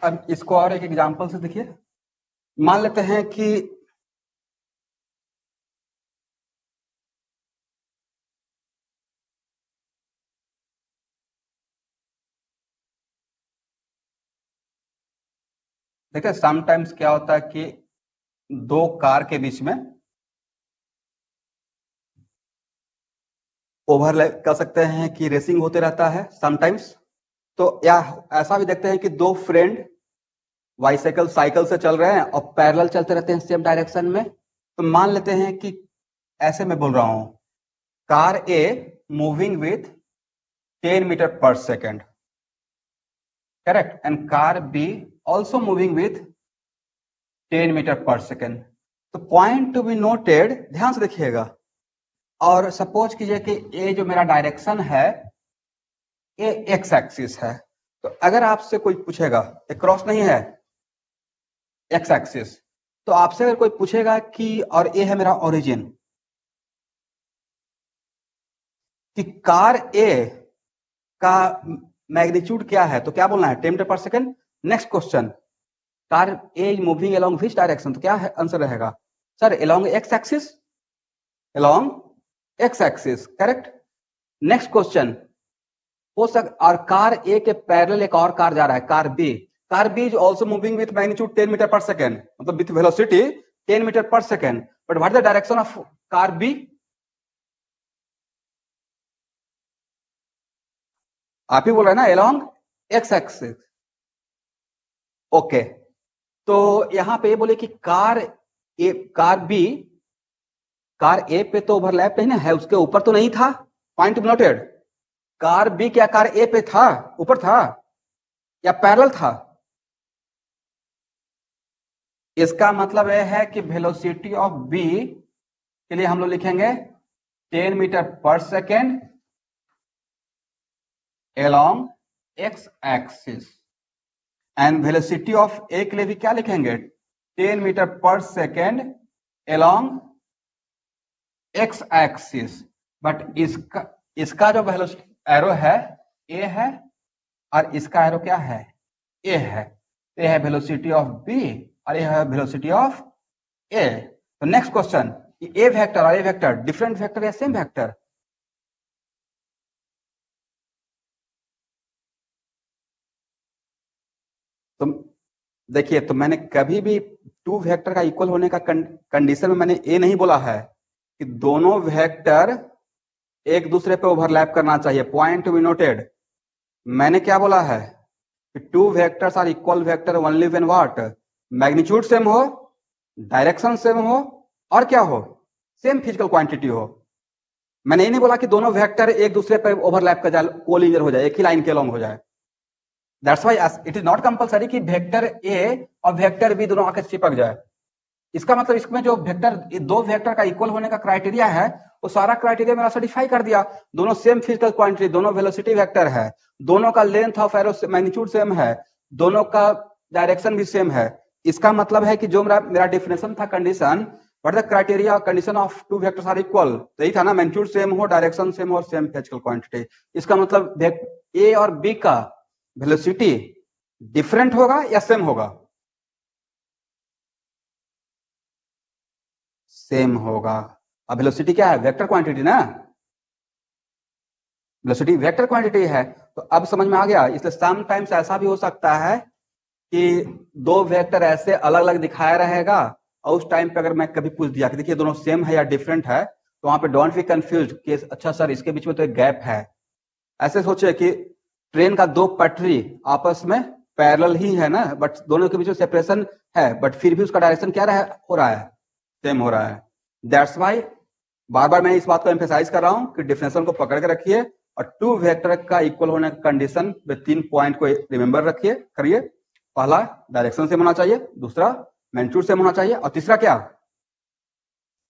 अब इसको और एक एग्जांपल से देखिए। मान लेते हैं कि देखिए समटाइम्स क्या होता है कि दो कार के बीच में ओवरलैप कर सकते हैं कि रेसिंग होते रहता है समटाइम्स। तो या ऐसा भी देखते हैं कि दो फ्रेंड बाइसाइकिल साइकिल से चल रहे हैं और पैरेलल चलते रहते हैं सेम डायरेक्शन में। तो मान लेते हैं कि ऐसे मैं बोल रहा हूं, car A moving with 10 metre per second, correct, and car B also moving with 10 metre per second. तो पॉइंट टू बी नोटेड, ध्यान से देखिएगा। और सपोज कीजिए कि ये जो मेरा डायरेक्शन है ये एक्स एक्सिस है, तो अगर आपसे कोई पूछेगा, एक क्रॉस नहीं है, एक्स एक्सिस, तो आपसे अगर कोई पूछेगा कि और ये है मेरा ओरिजिन, कि कार ए का मैग्नीट्यूड क्या है, तो क्या बोलना है, 10 metre per second. Next question, car A is moving along which direction, तो क्या है आंसर रहेगा sir, along X axis, along X axis, correct. Next question, हो सक और कार ए के पैरेलल एक और कार जा रहा है, car B is also moving with magnitude 10 metre per second, मतलब with velocity 10 metre per second, but what the direction of car B, आप ही बोल रहे हैं ना, अलोंग एक्स एक्सिस। ओके, तो यहां पे बोले कि कार ए पे तो ओवरलैप नहीं ना है, उसके ऊपर तो नहीं था, पॉइंट नोटेड। कार बी क्या कार ए पे था, ऊपर था या पैरेलल था, इसका मतलब यह है कि वेलोसिटी ऑफ बी के लिए हम लोग लिखेंगे 10 metre per second along X axis, and velocity of A के लिए भी क्या लिखेंगे, 10 metre per second along X axis. But इसका जो वेलोसिटी एरो है ए है, और इसका एरो क्या है, ए है, तो यह है वेलोसिटी ऑफ बी और यह है वेलोसिटी ऑफ ए। तो नेक्स्ट क्वेश्चन, ए वेक्टर और ए वेक्टर डिफरेंट वेक्टर या सेम वेक्टर, तो देखिए, तो मैंने कभी भी टू वेक्टर का इक्वल होने का कंडीशन में मैंने ये नहीं बोला है कि दोनों वेक्टर एक दूसरे पे ओवरलैप करना चाहिए, पॉइंट टू बी नोटेड। मैंने क्या बोला है कि two vectors are equal vector only when what, magnitude same हो, डायरेक्शन सेम हो, और क्या हो, सेम फिजिकल क्वांटिटी हो। मैंने ये नहीं बोला कि दोनों वेक्टर एक दूसरे पर ओवरलैप कर जाए, कोलिनियर हो जाए, एक ही लाइन के अलॉन्ग हो जाए। That's why it is not compulsory कि वेक्टर ए और वेक्टर बी दोनों आके चिपक जाए। इसका मतलब इसमें जो वेक्टर, दो वेक्टर का इक्वल होने का क्राइटेरिया है, वो सारा क्राइटेरिया मेरा सेटिस्फाई कर दिया। दोनों सेम फिजिकल क्वांटिटी, दोनों वेलोसिटी वेक्टर है, दोनों का length of arrow magnitude same है, दोनों का डायरेक्शन भी सेम है। इसका मतलब है कि जो मेरा डेफिनेशन था condition, what the criteria condition of two vectors are equal, तो यही था ना, मैग्नीट्यूड सेम हो, डायरेक्शन सेम हो और सेम फिजिकल क्वांटिटी। इसका मतलब ए और बी का वेलोसिटी डिफरेंट होगा या सेम होगा, सेम होगा। अब वेलोसिटी क्या है, वेक्टर क्वांटिटी ना, वेलोसिटी वेक्टर क्वांटिटी है। तो अब समझ में आ गया। इसलिए सम टाइम्स ऐसा भी हो सकता है कि दो वेक्टर ऐसे अलग अलग दिखाया रहेगा, और उस टाइम पे अगर मैं कभी पूछ दिया कि देखिए दोनों सेम है या डिफरेंट है, तो वहां पे डोंट बी कंफ्यूज कि अच्छा सर इसके बीच में तो एक गैप है। ऐसे सोचे कि ट्रेन का दो पटरी आपस में पैरेलल ही है ना, बट दोनों के बीच में सेपरेशन है, बट फिर भी उसका डायरेक्शन क्या हो रहा है, सेम हो रहा है। दैट्स वाई बार बार मैं इस बात को एम्फेसाइज कर रहा हूं कि डिफिनेशन को पकड़ के रखिए, और टू वेक्टर का इक्वल होने का कंडीशन में 3 पॉइंट को रिमेंबर रखिए, करिए। पहला, डायरेक्शन सेम होना चाहिए, दूसरा मैग्नीट्यूड सेम होना चाहिए, और तीसरा क्या,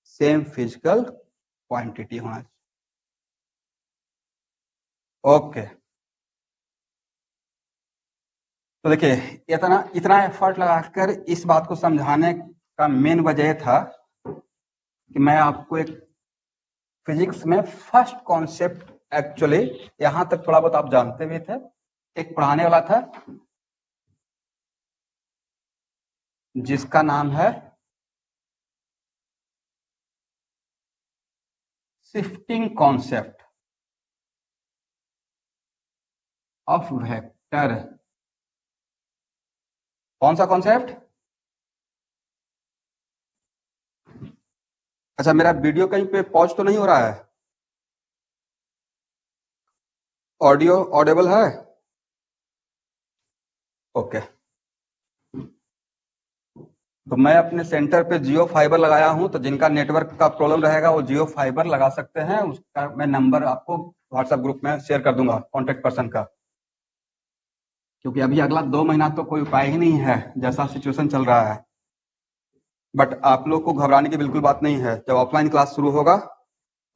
सेम फिजिकल क्वांटिटी होना चाहिए। ओके, तो देखिए, इतना इतना एफर्ट लगाकर इस बात को समझाने का मेन वजह था कि मैं आपको एक फिजिक्स में फर्स्ट कॉन्सेप्ट, एक्चुअली यहां तक थोड़ा बहुत आप जानते भी थे, एक पढ़ाने वाला था जिसका नाम है शिफ्टिंग कॉन्सेप्ट ऑफ वेक्टर। कौन सा कॉन्सेप्ट, अच्छा मेरा वीडियो कहीं पे पॉज तो नहीं हो रहा है, ऑडियो ऑडिबल है, ओके। तो मैं अपने सेंटर पे जियो फाइबर लगाया हूं, तो जिनका नेटवर्क का प्रॉब्लम रहेगा वो जियो फाइबर लगा सकते हैं। उसका मैं नंबर आपको व्हाट्सएप ग्रुप में शेयर कर दूंगा, कॉन्टेक्ट पर्सन का, क्योंकि अभी अगला 2 महीना तो कोई उपाय ही नहीं है जैसा सिचुएशन चल रहा है। बट आप लोग को घबराने की बिल्कुल बात नहीं है। जब ऑफलाइन क्लास शुरू होगा,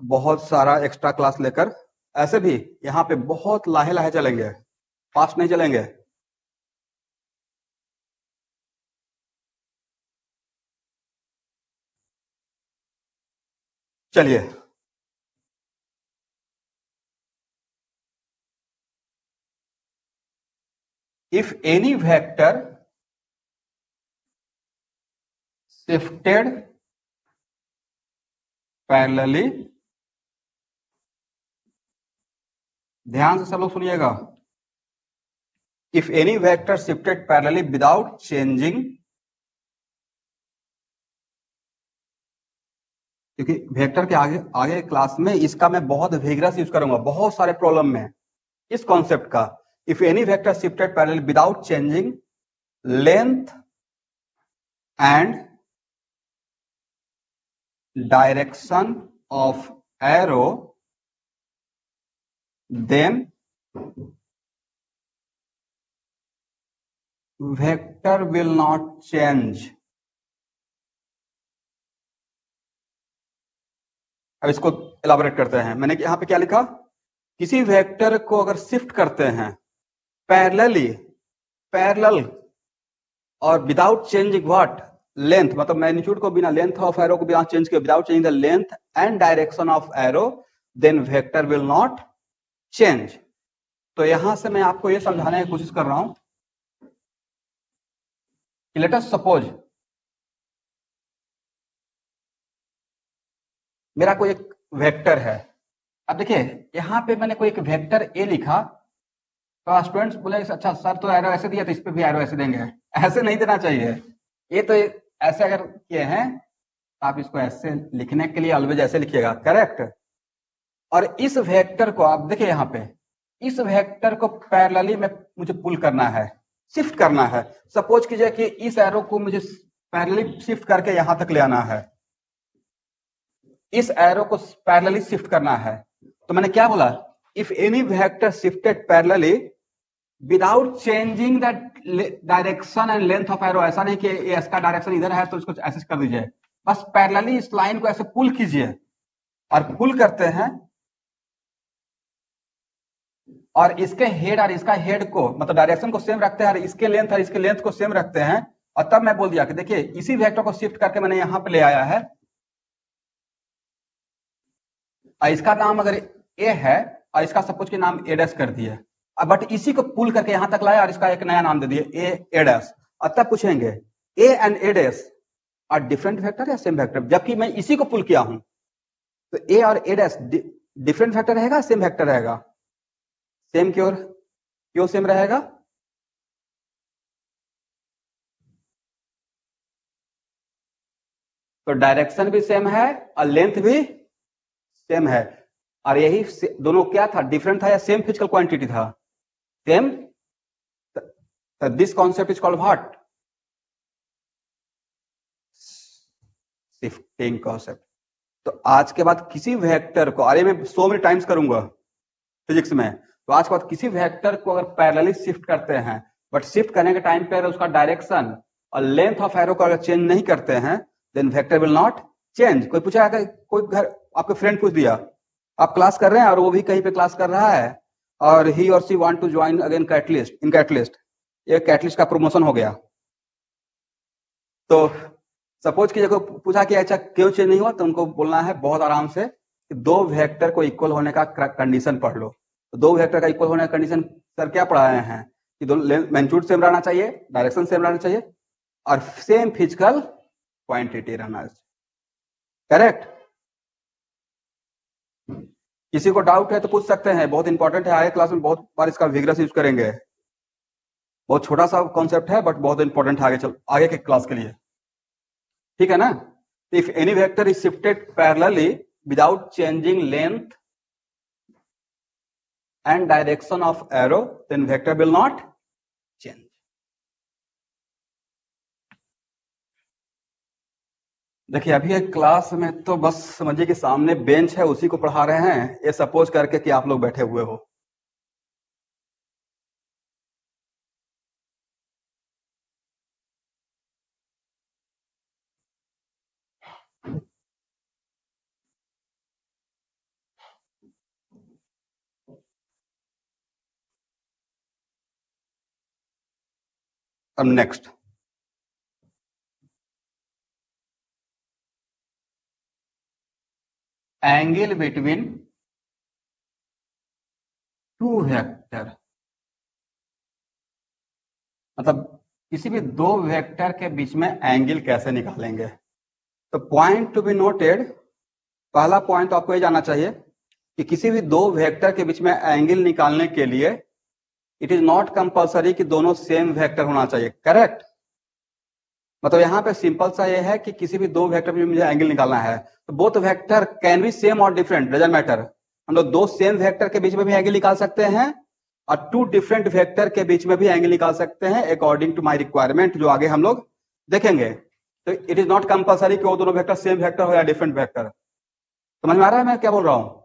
बहुत सारा एक्स्ट्रा क्लास लेकर, ऐसे भी यहाँ पे बहुत लाहे लाहे चलेंगे, फास्ट नहीं चलेंगे। चलिए, if any vector shifted parallelly, ध्यान से सब लोग सुनिएगा, if any vector shifted parallelly without changing, क्योंकि वेक्टर के आगे आगे क्लास में इसका मैं बहुत विग्रस यूज करूंगा बहुत सारे प्रॉब्लम में इस कॉन्सेप्ट का। If any vector shifted parallel without changing length and direction of arrow then vector will not change. अब इसको एलाबोरेट करते हैं। मैंने यहां पे क्या लिखा, किसी वेक्टर को अगर शिफ्ट करते हैं पैरेलल और विदाउट चेंजिंग व्हाट लेंथ, मतलब मैग्नीट्यूड को बिना लेंथ ऑफ एरो को बिना चेंज किए without changing the length and direction of arrow then vector will not change. तो यहां से मैं आपको यह समझाने की कोशिश कर रहा हूं कि लेट अस सपोज मेरा कोई एक वेक्टर है। अब देखिए यहां पे मैंने कोई एक वेक्टर ए लिखा, तो स्टूडेंट्स बोले अच्छा सर तो एरो ऐसे दिया तो इस पे भी एरो ऐसे देंगे, ऐसे नहीं देना चाहिए। ये तो ऐसे अगर किए हैं तो आप इसको ऐसे लिखने के लिए ऑलवेज ऐसे लिखिएगा, करेक्ट। और इस वेक्टर को आप देखिए यहाँ पे, इस वेक्टर को पैरेलली में मुझे पुल करना है, शिफ्ट करना है। सपोज कीजिए कि इस एरो को मुझे पैरेलली शिफ्ट करके यहां तक ले आना है, इस एरो को पैरेलली शिफ्ट करना है। तो मैंने क्या बोला, if any vector shifted parallelly without changing the direction and length of arrow, ऐसा नहीं कि इसका डायरेक्शन इधर है तो इसको ऐसे कर दीजिए, बस पैरेलली इस लाइन को ऐसे पुल कीजिए। और पुल करते हैं और इसके हेड और इसका हेड को मतलब डायरेक्शन को सेम रखते हैं और इसके लेंथ और इसके लेंथ को सेम रखते हैं। और तब मैं बोल दिया कि देखिए इसी वेक्टर को शिफ्ट करके मैंने यहां पे ले आया है, और इसका नाम अगर ए है और इसका सपोज के नाम ए डैश कर दिए, बट इसी को पुल करके यहां तक लाया और इसका एक नया नाम दे दिए ए डैश। और तब पूछेंगे A and A dash are different vector या सेम वेक्टर, जबकि मैं इसी को पुल किया हूं। तो ए और ए डैश डिफरेंट वेक्टर रहेगा सेम वेक्टर रहेगा? सेम क्यों सेम रहेगा? तो डायरेक्शन भी सेम है और लेंथ भी सेम है। और यही दोनों क्या था, डिफरेंट था या सेम फिजिकल क्वांटिटी था? Same. This concept is called what? Shifting concept. तो आज के बाद किसी वेक्टर को, अरे मैं सो मेनी टाइम्स करूंगा फिजिक्स में, तो आज के बाद किसी वेक्टर को अगर पैरेलली शिफ्ट करते हैं बट शिफ्ट करने के टाइम पे उसका डायरेक्शन और लेंथ ऑफ एरो को अगर चेंज नहीं करते हैं then vector will not change. कोई पूछा है, कोई घर आपके फ्रेंड पूछ दिया, आप क्लास कर रहे हैं और वो भी कहीं पे क्लास कर रहा है और ही और she want to join again Catalyst in Catalyst, ये कैटलिस्ट का प्रमोशन हो गया। तो सपोज कि जब पूछा कि अच्छा क्यों चेंज नहीं हुआ, तो उनको बोलना है बहुत आराम से कि दो वेक्टर को इक्वल होने का कंडीशन पढ़ लो। तो दो वेक्टर का इक्वल होने का कंडीशन सर क्या पढ़ाए हैं कि दोनों मैग्नीट्यूड सेम रहना चाहिए, डायरेक्शन सेम रहना चाहिए और सेम फिजिकल क्वांटिटी रहना चाहिए, करेक्ट। किसी को डाउट है तो पूछ सकते हैं, बहुत इंपॉर्टेंट है, आगे क्लास में बहुत बार इसका विग्रस यूज करेंगे। बहुत छोटा सा कॉन्सेप्ट है बट बहुत इंपॉर्टेंट है आगे के क्लास के लिए, ठीक है ना। If any vector is shifted parallelly without changing length and direction of arrow then vector will not change. देखिए अभी एक क्लास में तो बस समझिए कि सामने बेंच है उसी को पढ़ा रहे हैं, ये सपोज करके कि आप लोग बैठे हुए हो। अब next, angle between two vector मतलब किसी भी दो वेक्टर के बीच में एंगल कैसे निकालेंगे। तो पॉइंट टू बी नोटेड, पहला पॉइंट तो आपको ये जानना चाहिए कि किसी भी दो वेक्टर के बीच में एंगल निकालने के लिए इट इज नॉट कंपल्सरी कि दोनों सेम वेक्टर होना चाहिए। करेक्ट। मतलब यहाँ पे सिंपल सा ये है कि किसी भी दो वेक्टर में मुझे एंगल निकालना है, तो both vector can be same और डिफरेंट, डजंट मैटर। हम लोग दो सेम वेक्टर के बीच में भी एंगल निकाल सकते हैं और टू डिफरेंट वेक्टर के बीच में भी एंगल निकाल सकते हैं अकॉर्डिंग टू माय रिक्वायरमेंट, जो आगे हम लोग देखेंगे। तो इट इज नॉट कंपल्सरी कि वो दोनों वेक्टर सेम वेक्टर हो या डिफरेंट वेक्टर। समझ में आ रहा है मैं क्या बोल रहा हूँ?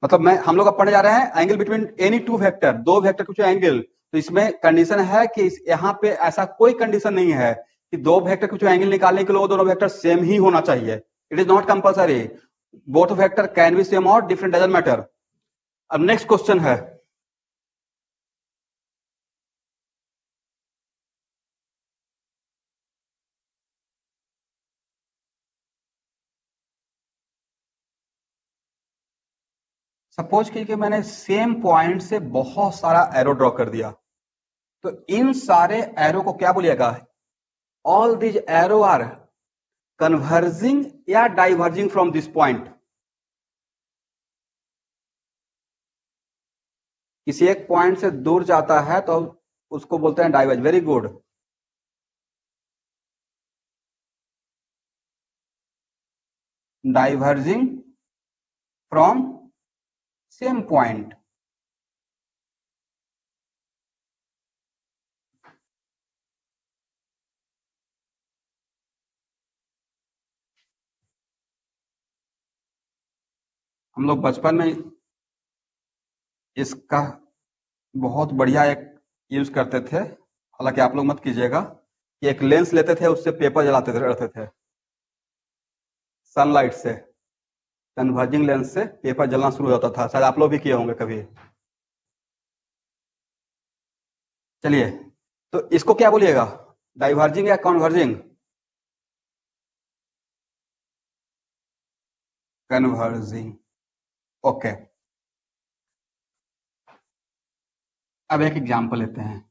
मतलब मैं हम लोग अब पढ़ने जा रहे हैं angle between any two vector, दो वेक्टर के बीच एंगल। तो इसमें कंडीशन है कि यहाँ पे ऐसा कोई कंडीशन नहीं है कि दो वेक्टर के बीच एंगल निकालने के लिए वो दोनों वेक्टर सेम ही होना चाहिए। It is not compulsory, both vector can be same और डिफरेंट, डजंट मैटर। अब नेक्स्ट क्वेश्चन है, सपोज कि मैंने सेम पॉइंट से बहुत सारा एरो ड्रॉ कर दिया, तो इन सारे एरो को क्या बोलिएगा? All these arrow are converging या डाइवर्जिंग फ्रॉम दिस पॉइंट। किसी एक पॉइंट से दूर जाता है तो उसको बोलते हैं diverge. Very good. Diverging from same point. हम लोग बचपन में इसका बहुत बढ़िया एक यूज करते थे, हालांकि आप लोग मत कीजिएगा, कि एक लेंस लेते थे, उससे पेपर जलाते थे, रखते थे सनलाइट से, कन्वर्जिंग लेंस से पेपर जलना शुरू हो जाता था। शायद आप लोग भी किए होंगे कभी। चलिए, तो इसको क्या बोलिएगा? डाइवर्जिंग या कन्वर्जिंग? कन्वर्जिंग। ओके। अब एक एग्जांपल लेते हैं।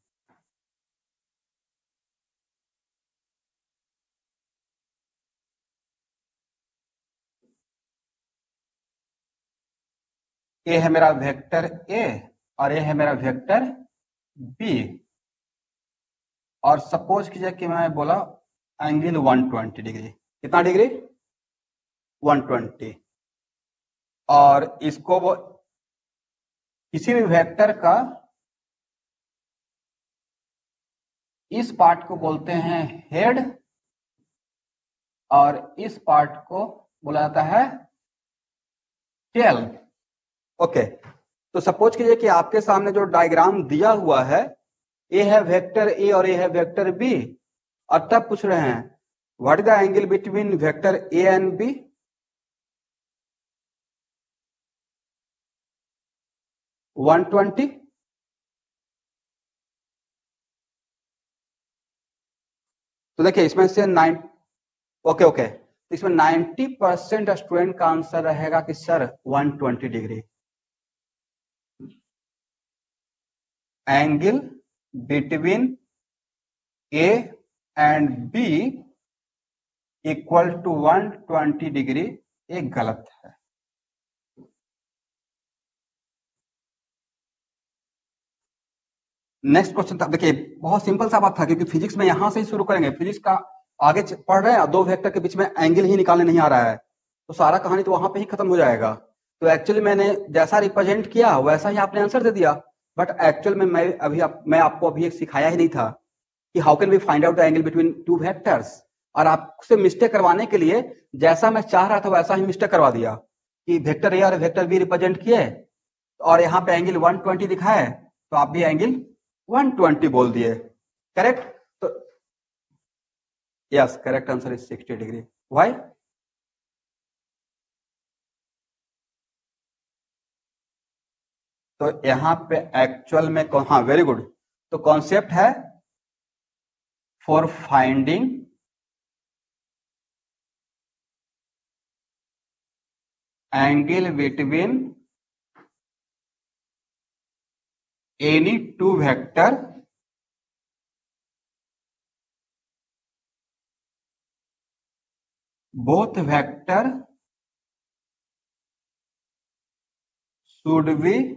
ए है मेरा वेक्टर ए और ए है मेरा वेक्टर बी, और सपोज कीजिए कि मैं बोला एंगल 120 डिग्री। कितना डिग्री? 120। और इसको वो किसी भी वेक्टर का इस पार्ट को बोलते हैं हेड और इस पार्ट को बोला जाता है टेल। ओके। तो सपोज कीजिए कि आपके सामने जो डायग्राम दिया हुआ है, ए है वेक्टर ए और ए है वेक्टर बी, और तब पूछ रहे हैं what is the angle between vector A and B. One twenty. तो देखिए इसमें से 9। ओके ओके, तो इसमें 90% स्टूडेंट का आंसर रहेगा कि sir 120 degree. Angle between A and B equal to 120 degree, एक गलत है। नेक्स्ट क्वेश्चन था, देखिए बहुत सिंपल सा बात था, क्योंकि फिजिक्स में यहां से ही शुरू करेंगे। फिजिक्स का आगे पढ़ रहे हैं, दो वेक्टर के बीच में एंगल ही निकालने नहीं आ रहा है, तो सारा कहानी तो वहां पे ही खत्म हो जाएगा। तो एक्चुअली मैंने जैसा रिप्रेजेंट किया वैसा ही आपने आंसर दे दिया, बट एक्चुअल में मैं आपको अभी एक सिखाया ही नहीं था कि how can we find out the angle between two vectors. और आपसे मिस्टेक करवाने के लिए जैसा मैं चाह रहा था वैसा ही मिस्टेक करवा दिया कि वेक्टर ए और वेक्टर बी रिप्रेजेंट किए और यहाँ पे एंगल 120 दिखा है, तो आप भी एंगल 120 बोल दिए। करेक्ट? तो yes, correct answer is 60 degree. Why? तो यहाँ पे एक्चुअल में हाँ वेरी गुड, तो कॉन्सेप्ट है for finding angle between any two vector both vector should be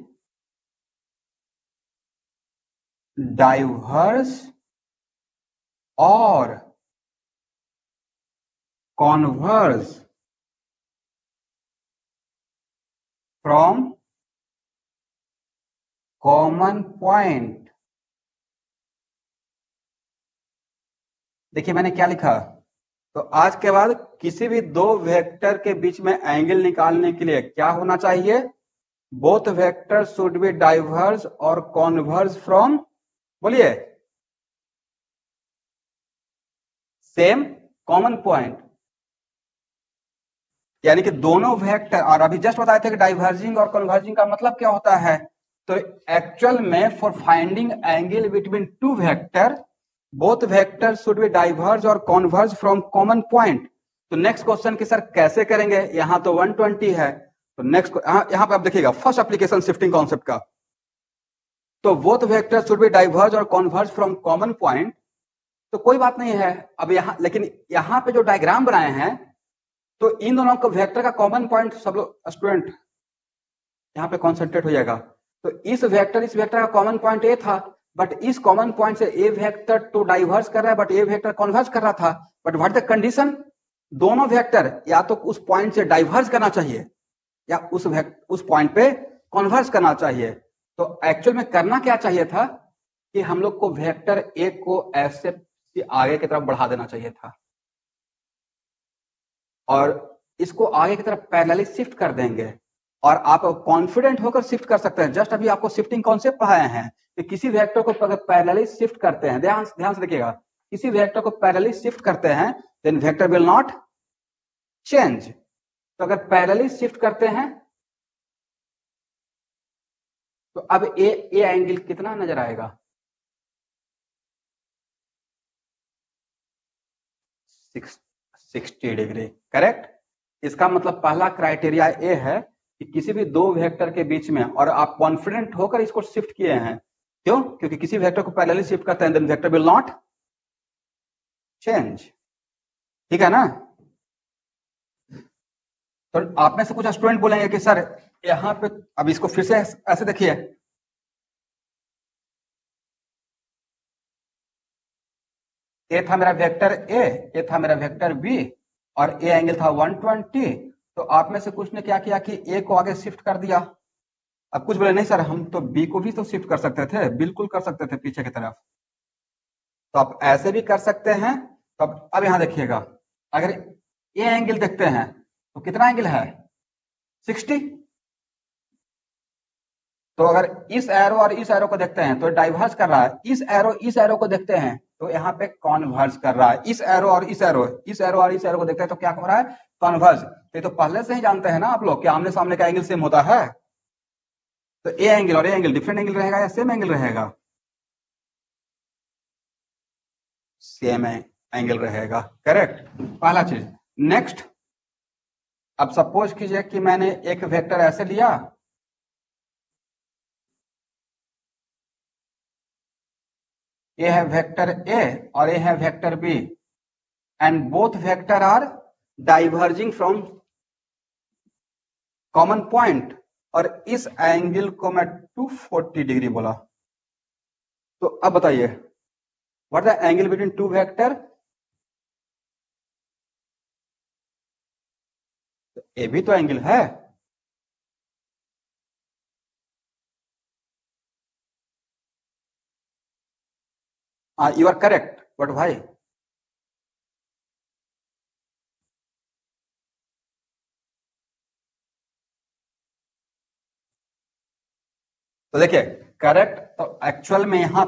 diverse or converge from common point। देखिए मैंने क्या लिखा, तो आज के बाद किसी भी दो वेक्टर के बीच में एंगल निकालने के लिए क्या होना चाहिए, both vector should B diverse और कॉन्वर्ज फ्रॉम, बोलिए, सेम कॉमन पॉइंट। यानी कि दोनों वेक्टर, और अभी जस्ट बताए थे कि डाइवर्जिंग और कन्वर्जिंग का मतलब क्या होता है, तो एक्चुअल में for finding angle between two vector both vector should be diverge और कॉन्वर्ज फ्रॉम कॉमन पॉइंट। तो नेक्स्ट क्वेश्चन की सर कैसे करेंगे, यहां तो 120 है, तो नेक्स्ट यहां पे आप देखिएगा फर्स्ट एप्लीकेशन शिफ्टिंग कॉन्सेप्ट का, तो both vector should be diverge और कॉन्वर्ज फ्रॉम कॉमन पॉइंट। तो कोई बात नहीं है अब यहां, लेकिन यहां पे जो डायग्राम बनाए हैं तो इन दोनों को वेक्टर का कॉमन पॉइंट, सब लोग स्टूडेंट यहाँ पे कॉन्सेंट्रेट हो जाएगा, तो इस वेक्टर का कॉमन पॉइंट ए था, बट इस कॉमन पॉइंट से ए वेक्टर तो डाइवर्स कर रहा है बट ए वेक्टर कॉन्वर्ज कर रहा था, बट व्हाट द कंडीशन, दोनों वेक्टर या तो उस पॉइंट से डाइवर्स करना चाहिए या उस पॉइंट पे कॉन्वर्ज करना चाहिए। तो एक्चुअल में करना क्या चाहिए था कि हम लोग को वेक्टर ए को ऐसे आगे की तरफ बढ़ा देना चाहिए था और इसको आगे की तरफ पैरेलली शिफ्ट कर देंगे, और आप कॉन्फिडेंट होकर शिफ्ट कर सकते हैं। जस्ट अभी आपको शिफ्टिंग कॉन्सेप्ट पढ़ाए हैं कि किसी वेक्टर को अगर पैरेलली शिफ्ट करते हैं, ध्यान से देखिएगा, किसी वेक्टर को पैरेलली शिफ्ट करते हैं then vector will not change. तो अगर पैरेलली शिफ्ट करते हैं तो अब ए एंगल कितना नजर आएगा, 60 डिग्री, करेक्ट। इसका मतलब पहला क्राइटेरिया ए है कि किसी भी दो वेक्टर के बीच में, और आप कॉन्फिडेंट होकर इसको शिफ्ट किए हैं, क्यों, क्योंकि किसी वेक्टर को पैरेलली शिफ्ट करते हैं then vector will not change, ठीक है ना। तो आप में से कुछ स्टूडेंट बोलेंगे कि सर यहाँ पे, अब इसको फिर से ऐसे देखिए, ए था मेरा वेक्टर ए था मेरा वेक्टर बी, और ए एंगल था 120, तो आप में से कुछ ने क्या किया कि ए को आगे शिफ्ट कर दिया। अब कुछ बोले नहीं सर हम तो बी को भी तो शिफ्ट कर सकते थे, बिल्कुल कर सकते थे पीछे की तरफ, तो आप ऐसे भी कर सकते हैं। तो अब यहां देखिएगा, अगर ए एंगल देखते हैं तो कितना एंगल है, 60। तो अगर इस एरो और इस एरो को देखते हैं तो डाइवर्स कर रहा है, इस एरो को देखते हैं तो यहाँ पे कॉन्वर्ज कर रहा है, इस एरो और इस एरो और इस एरो को देखते हैं तो क्या हो रहा है, कॉन्वर्ज। तो पहले से ही जानते हैं ना आप लोग कि आमने सामने का एंगल सेम होता है, तो ए एंगल और ए एंगल डिफरेंट एंगल रहेगा या सेम एंगल रहेगा, सेम एंगल रहेगा, करेक्ट, पहला चीज। नेक्स्ट, अब सपोज कीजिए कि मैंने एक वेक्टर ऐसे लिया, ये है वेक्टर ए और ये है vector B, and both vector are diverging from common point, और इस एंगल को मैं 240 डिग्री बोला। तो अब बताइए what the angle between two vector, ये भी तो एंगल है, यू आर करेक्ट, बट भाई तो देखिए करेक्ट, तो एक्चुअल में यहाँ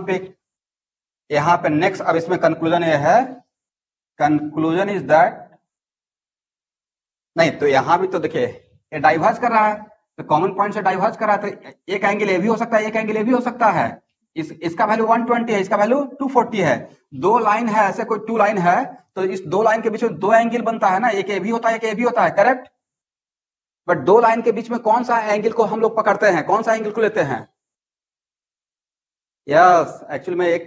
पे नेक्स्ट, अब इसमें कंक्लूजन ये है, कंक्लूजन इज दैट, नहीं तो यहां भी तो देखिए ये डाइवर्ज कर रहा है, तो कॉमन पॉइंट से डाइवर्ज कर रहा है, तो एक एंगल ए भी हो सकता है, एक एंगल ए भी हो सकता है, इसका वैल्यू 120 है, इसका वैल्यू 240 है, दो लाइन है, ऐसे कोई टू लाइन है, तो इस दो लाइन के बीच में दो एंगल बनता है ना, एक ए भी होता है एक ए भी होता है, करेक्ट। बट दो लाइन के बीच में कौन सा एंगल को हम लोग पकड़ते हैं, कौन सा एंगल को लेते हैं, यस एक्चुअली मैं एक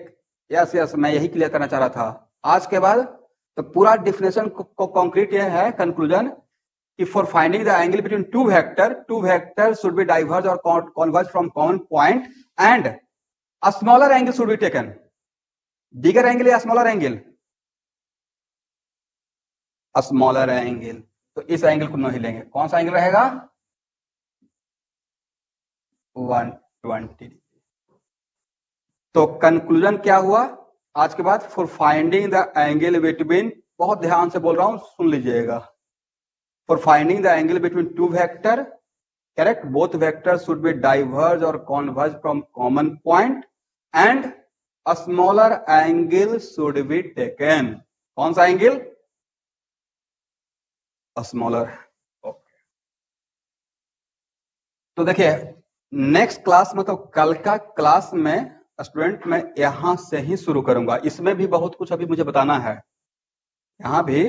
यस यस मैं यही क्लियर करना चाह रहा था आज के बाद। तो पूरा डिफिनेशन को कॉन्क्रीट ये है कंक्लूजन कि for finding the angle between two vector should be diverge और converge from common point and a smaller angle should be taken. Bigger angle या smaller angle? A smaller angle. तो इस angle को नहीं लेंगे, कौन सा एंगल रहेगा? 120। तो कंक्लूजन क्या हुआ आज के बाद? For finding the angle between, बहुत ध्यान से बोल रहा हूं, सुन लीजिएगा। For finding the angle between two vector, correct, both vector should be diverge और converge from common point and a smaller angle should be taken. कौन सा एंगल? A smaller. तो देखिए नेक्स्ट क्लास में, तो कल का क्लास में स्टूडेंट मैं यहां से ही शुरू करूंगा। इसमें भी बहुत कुछ अभी मुझे बताना है, यहां भी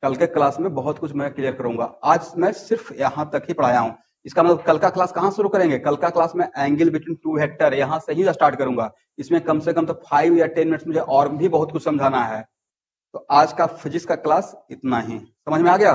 कल के क्लास में बहुत कुछ मैं क्लियर करूंगा। आज मैं सिर्फ यहां तक ही पढ़ाया हूं। इसका मतलब कल का क्लास कहां शुरू करेंगे? कल का क्लास में एंगल बिटवीन टू वेक्टर यहां से ही स्टार्ट करूंगा। इसमें कम से कम तो 5 या 10 मिनट्स मुझे और भी बहुत कुछ समझाना है। तो आज का फिजिक्स का क्लास इतना ही। समझ में आ गया?